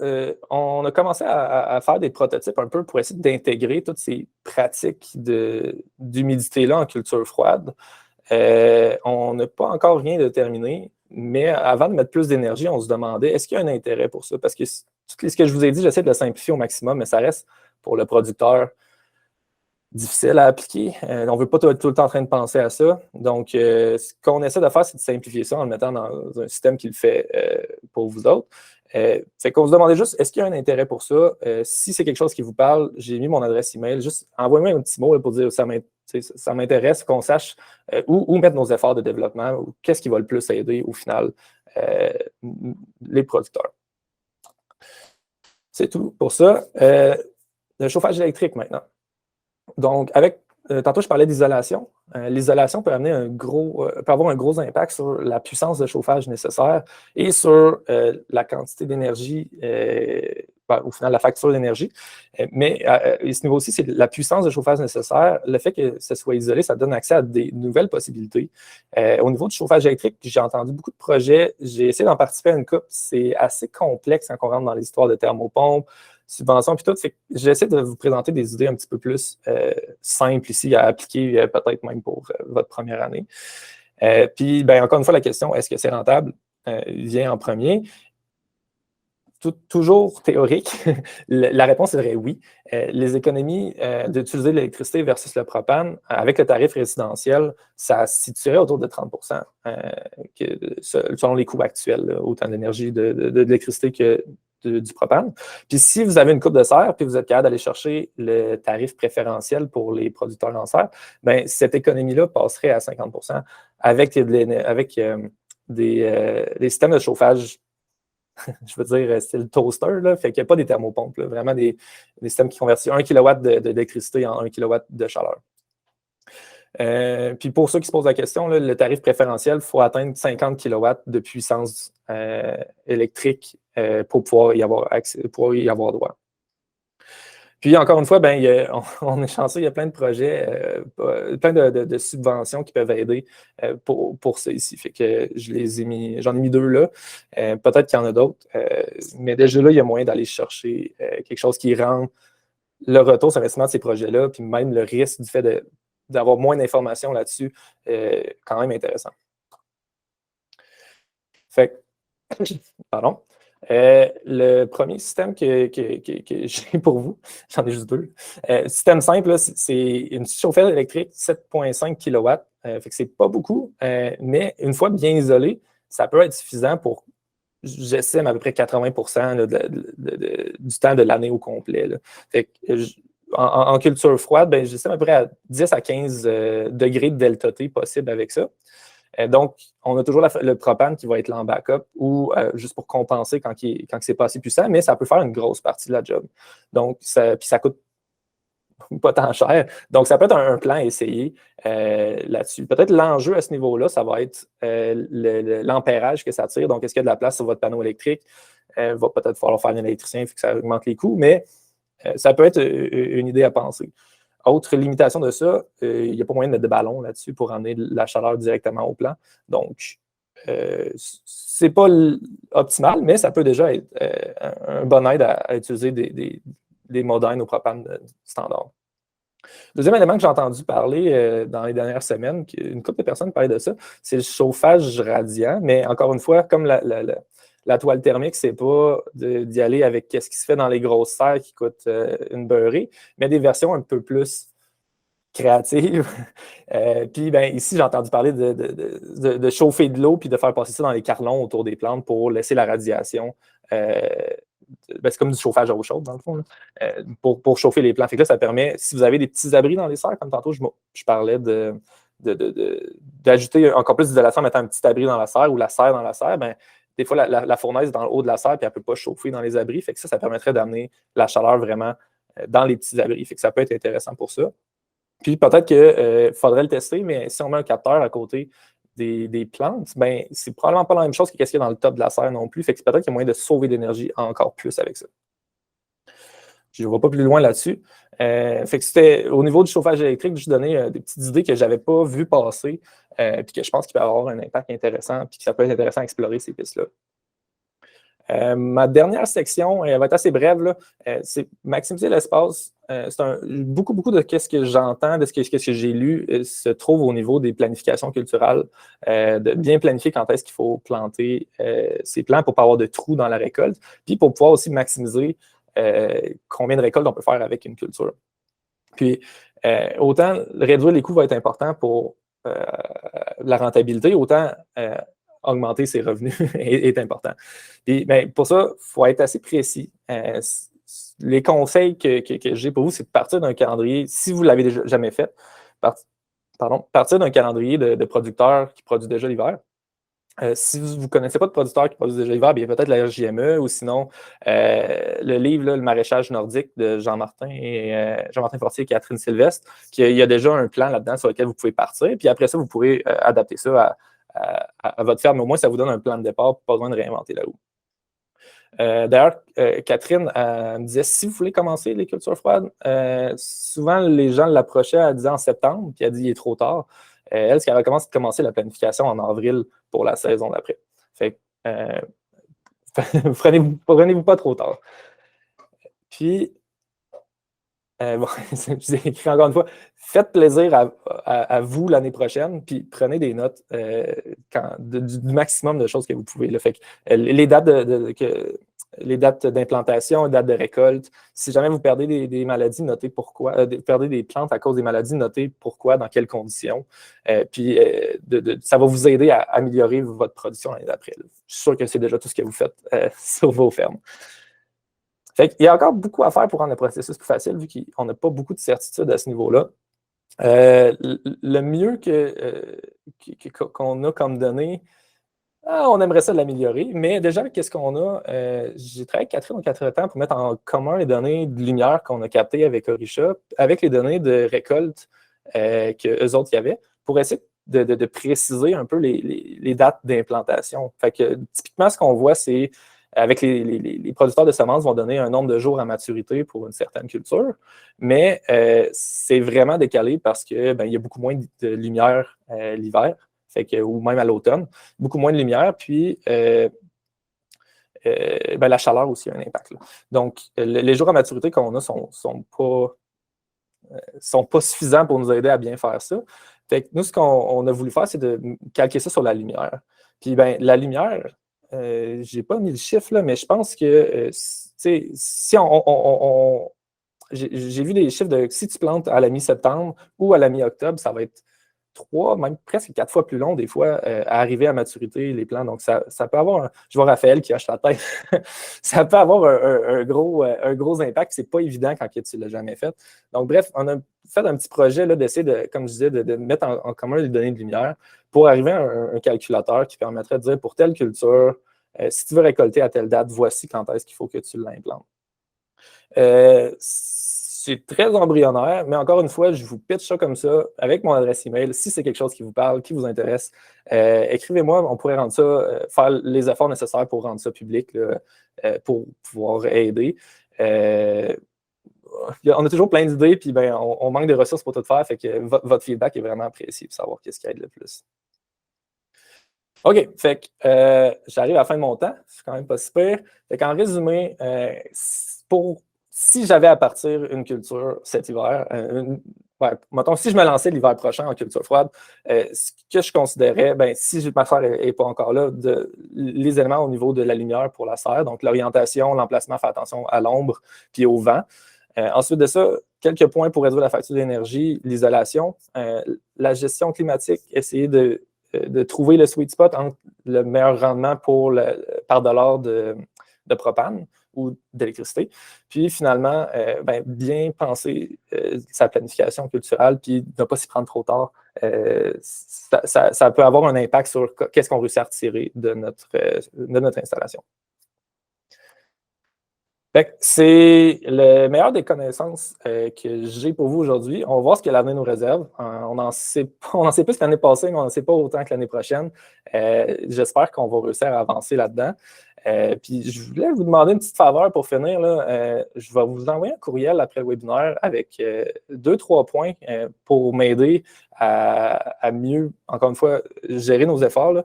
On a commencé à faire des prototypes un peu pour essayer d'intégrer toutes ces pratiques d'humidité-là en culture froide. On n'a pas encore rien de terminé, mais avant de mettre plus d'énergie, on se demandait est-ce qu'il y a un intérêt pour ça? Parce que tout ce que je vous ai dit, j'essaie de le simplifier au maximum, mais ça reste pour le producteur difficile à appliquer. On ne veut pas tout le temps en train de penser à ça. Donc, ce qu'on essaie de faire, c'est de simplifier ça en le mettant dans un système qui le fait pour vous autres. Fait qu'on se demandait juste, est-ce qu'il y a un intérêt pour ça? Si c'est quelque chose qui vous parle, j'ai mis mon adresse email. Juste envoyez-moi un petit mot là, pour dire ça m'intéresse, qu'on sache où mettre nos efforts de développement, ou qu'est-ce qui va le plus aider au final les producteurs. C'est tout pour ça. Le chauffage électrique maintenant. Donc, tantôt, je parlais d'isolation. L'isolation peut avoir un gros impact sur la puissance de chauffage nécessaire et sur la quantité d'énergie, au final, la facture d'énergie. Mais à ce niveau aussi, c'est la puissance de chauffage nécessaire. Le fait que ce soit isolé, ça donne accès à des nouvelles possibilités. Au niveau du chauffage électrique, j'ai entendu beaucoup de projets. J'ai essayé d'en participer à une couple. C'est assez complexe quand on rentre dans l'histoire de thermopompes, subventions, puis tout. J'essaie de vous présenter des idées un petit peu plus simples ici à appliquer, peut-être même pour votre première année. Puis, encore une fois, la question, est-ce que c'est rentable, vient en premier. Toujours théorique, la réponse serait oui. Les économies d'utiliser l'électricité versus le propane, avec le tarif résidentiel, ça se situerait autour de 30%, selon les coûts actuels, là, autant d'énergie de l'électricité que du propane. Puis si vous avez une coupe de serre, puis vous êtes capable d'aller chercher le tarif préférentiel pour les producteurs en serre, cette économie-là passerait à 50% avec des systèmes de chauffage, je veux dire, c'est le toaster, là, fait qu'il n'y a pas des thermopompes, là, vraiment des systèmes qui convertissent 1 kW d'électricité en 1 kW de chaleur. Puis pour ceux qui se posent la question, là, le tarif préférentiel, il faut atteindre 50 kW de puissance électrique pour pouvoir y avoir droit. Puis encore une fois, on est chanceux, il y a plein de projets, plein de subventions qui peuvent aider pour ça ici. Fait que j'en ai mis 2 là. Peut-être qu'il y en a d'autres, mais déjà là, il y a moyen d'aller chercher quelque chose qui rend le retour sur investissement de ces projets-là, puis même le risque du fait d'avoir moins d'informations là-dessus, quand même intéressant. Fait que, pardon. Le premier système que j'ai pour vous, j'en ai juste 2. Système simple, là, c'est une chaufferette électrique 7,5 kW. Fait que c'est pas beaucoup, mais une fois bien isolé, ça peut être suffisant pour, j'estime, à peu près 80% là, du temps de l'année au complet. Là. Fait que, en culture froide, ben, j'estime à peu près à 10 à 15 degrés de delta T possible avec ça. Donc, on a toujours le propane qui va être là en backup ou juste pour compenser quand c'est pas assez puissant, mais ça peut faire une grosse partie de la job. Donc, puis ça coûte pas tant cher. Donc, ça peut être un plan à essayer là-dessus. Peut-être l'enjeu à ce niveau-là, ça va être l'ampérage que ça tire. Donc, est-ce qu'il y a de la place sur votre panneau électrique? Va peut-être falloir faire un électricien, il faut que ça augmente les coûts, mais ça peut être une idée à penser. Autre limitation de ça, il n'y a pas moyen de mettre de ballon là-dessus pour emmener la chaleur directement au plan. Donc, c'est pas optimal, mais ça peut déjà être un bon aide à utiliser des modems au propane standard. Deuxième élément que j'ai entendu parler dans les dernières semaines, une couple de personnes parlaient de ça, c'est le chauffage radiant. Mais encore une fois, comme la toile thermique, c'est pas d'y aller avec ce qui se fait dans les grosses serres qui coûtent une beurrée, mais des versions un peu plus créatives. Puis ben, ici, j'ai entendu parler de chauffer de l'eau puis de faire passer ça dans les carlons autour des plantes pour laisser la radiation. Ben, c'est comme du chauffage à eau chaude, dans le fond, là, pour chauffer les plants. Fait que là, ça permet, si vous avez des petits abris dans les serres, comme tantôt, je parlais d'ajouter encore plus d'isolation en mettant un petit abri dans la serre ou la serre dans la serre, ben, des fois, la fournaise est dans le haut de la serre puis elle ne peut pas chauffer dans les abris. Fait que ça permettrait d'amener la chaleur vraiment dans les petits abris. Fait que ça peut être intéressant pour ça. Puis peut-être qu'il faudrait le tester, mais si on met un capteur à côté des plantes, ben, c'est probablement pas la même chose que ce qu'il y a dans le top de la serre non plus. Fait que peut-être qu'il y a moyen de sauver de l'énergie encore plus avec ça. Je ne vais pas plus loin là-dessus. Fait que c'était au niveau du chauffage électrique, je donnais des petites idées que je n'avais pas vues passer, puis que je pense qu'il peut avoir un impact intéressant, puis que ça peut être intéressant à explorer ces pistes-là. Ma dernière section, elle va être assez brève, là, c'est maximiser l'espace. Beaucoup de ce que j'entends, de ce que j'ai lu, se trouve au niveau des planifications culturales, de bien planifier quand est-ce qu'il faut planter ces plants pour ne pas avoir de trous dans la récolte, puis pour pouvoir aussi maximiser combien de récoltes on peut faire avec une culture. Puis, autant réduire les coûts va être important pour la rentabilité, autant augmenter ses revenus est important. Et, ben, pour ça, il faut être assez précis. Les conseils que j'ai pour vous, c'est de partir d'un calendrier, si vous ne l'avez jamais fait, partir d'un calendrier de producteurs qui produisent déjà l'hiver. Si vous ne connaissez pas de producteurs qui produisent déjà l'hiver, il y a peut-être la RJME ou sinon le livre là, Le maraîchage nordique de Jean-Martin Fortier et Catherine Sylvestre, il y a déjà un plan là-dedans sur lequel vous pouvez partir. Puis après ça, vous pourrez adapter ça à votre ferme. Au moins, ça vous donne un plan de départ, pas besoin de réinventer la roue. D'ailleurs, Catherine me disait, si vous voulez commencer les cultures froides, souvent les gens l'approchaient, elle disait en septembre, puis elle dit il est trop tard. Elle, ce qu'elle recommence, c'est de commencer la planification en avril pour la saison d'après. Fait prenez-vous pas trop tard. Puis, bon, je vous ai écrit encore une fois, faites plaisir à vous l'année prochaine, puis prenez des notes du maximum de choses que vous pouvez. Là. Fait que, les dates d'implantation, les dates de récolte, si jamais vous perdez des maladies, notez pourquoi. Perdez des plantes à cause des maladies, notez pourquoi, dans quelles conditions. Puis, ça va vous aider à améliorer votre production l'année d'après. Je suis sûr que c'est déjà tout ce que vous faites sur vos fermes. Fait il y a encore beaucoup à faire pour rendre le processus plus facile, vu qu'on n'a pas beaucoup de certitude à ce niveau-là. Le mieux qu'on a comme données, on aimerait ça l'améliorer, mais déjà, qu'est-ce qu'on a? J'ai travaillé avec Catherine au 4 temps pour mettre en commun les données de lumière qu'on a captées avec Orisha, avec les données de récolte qu'eux autres y avaient, pour essayer de préciser un peu les dates d'implantation. Fait que typiquement, ce qu'on voit, c'est avec les producteurs de semences vont donner un nombre de jours à maturité pour une certaine culture, mais c'est vraiment décalé parce que il y a beaucoup moins de lumière l'hiver, ou même à l'automne, beaucoup moins de lumière, puis la chaleur aussi a un impact. Là. Donc, les jours à maturité qu'on a sont pas suffisants pour nous aider à bien faire ça. Fait que nous, ce qu'on a voulu faire, c'est de calquer ça sur la lumière. Puis, la lumière, je n'ai pas mis le chiffre, là, mais je pense que si j'ai vu des chiffres de si tu plantes à la mi-septembre ou à la mi-octobre, ça va être 3, même presque 4 fois plus long des fois à arriver à maturité, les plants. Donc, ça peut avoir, je vois Raphaël qui hoche la tête, ça peut avoir un gros impact. C'est pas évident quand tu ne l'as jamais fait. Donc, bref, on a fait un petit projet d'essayer, comme je disais, de mettre en commun les données de lumière pour arriver à un calculateur qui permettrait de dire pour telle culture, si tu veux récolter à telle date, voici quand est-ce qu'il faut que tu l'implantes. C'est très embryonnaire, mais encore une fois, je vous pitch ça comme ça avec mon adresse email. Si c'est quelque chose qui vous parle, qui vous intéresse, écrivez-moi. On pourrait rendre ça, faire les efforts nécessaires pour rendre ça public, là, pour pouvoir aider. On a toujours plein d'idées, puis ben, on manque de ressources pour tout faire. Fait que votre feedback est vraiment apprécié pour savoir qu'est-ce qui aide le plus. OK, fait que j'arrive à la fin de mon temps, c'est quand même pas si pire. Fait qu'en résumé, si j'avais à partir une culture cet hiver, mettons, si je me lançais l'hiver prochain en culture froide, ce que je considérais, ben, si ma serre n'est pas encore là, les éléments au niveau de la lumière pour la serre, donc l'orientation, l'emplacement, faire attention à l'ombre puis au vent. Ensuite de ça, quelques points pour réduire la facture d'énergie, l'isolation, la gestion climatique, essayer de trouver le sweet spot entre le meilleur rendement par dollar de propane ou d'électricité. Puis finalement, bien penser sa planification culturelle, puis ne pas s'y prendre trop tard. Ça peut avoir un impact sur qu'est-ce qu'on réussit à retirer de notre installation. C'est le meilleur des connaissances que j'ai pour vous aujourd'hui. On va voir ce que l'avenir nous réserve. On en sait plus que l'année passée, mais on n'en sait pas autant que l'année prochaine. J'espère qu'on va réussir à avancer là-dedans. Puis je voulais vous demander une petite faveur pour finir. Là. Je vais vous envoyer un courriel après le webinaire avec 2-3 points pour m'aider à mieux, encore une fois, gérer nos efforts. Là.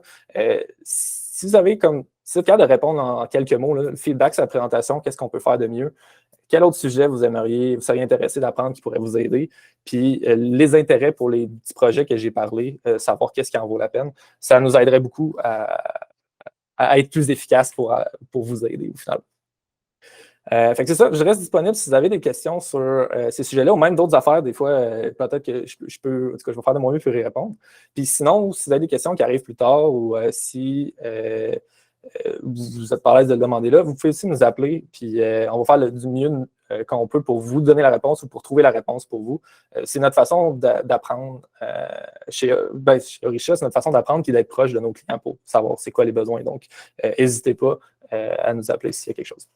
Si vous avez si vous êtes capable de répondre en quelques mots, là, le feedback sur la présentation, qu'est-ce qu'on peut faire de mieux? Quel autre sujet vous seriez intéressé d'apprendre qui pourrait vous aider? Puis les intérêts pour les petits projets que j'ai parlé, savoir qu'est-ce qui en vaut la peine, ça nous aiderait beaucoup à être plus efficace pour vous aider au final. Fait que c'est ça, je reste disponible si vous avez des questions sur ces sujets-là ou même d'autres affaires. Des fois, peut-être que je peux, en tout cas, je vais faire de mon mieux pour y répondre. Puis sinon, si vous avez des questions qui arrivent plus tard ou si vous êtes pas à l'aise de le demander là, vous pouvez aussi nous appeler, puis on va faire du mieux qu'on peut pour vous donner la réponse ou pour trouver la réponse pour vous. C'est notre façon d'apprendre chez Orisha, c'est notre façon d'apprendre et d'être proche de nos clients pour savoir c'est quoi les besoins. Donc, n'hésitez pas à nous appeler s'il y a quelque chose.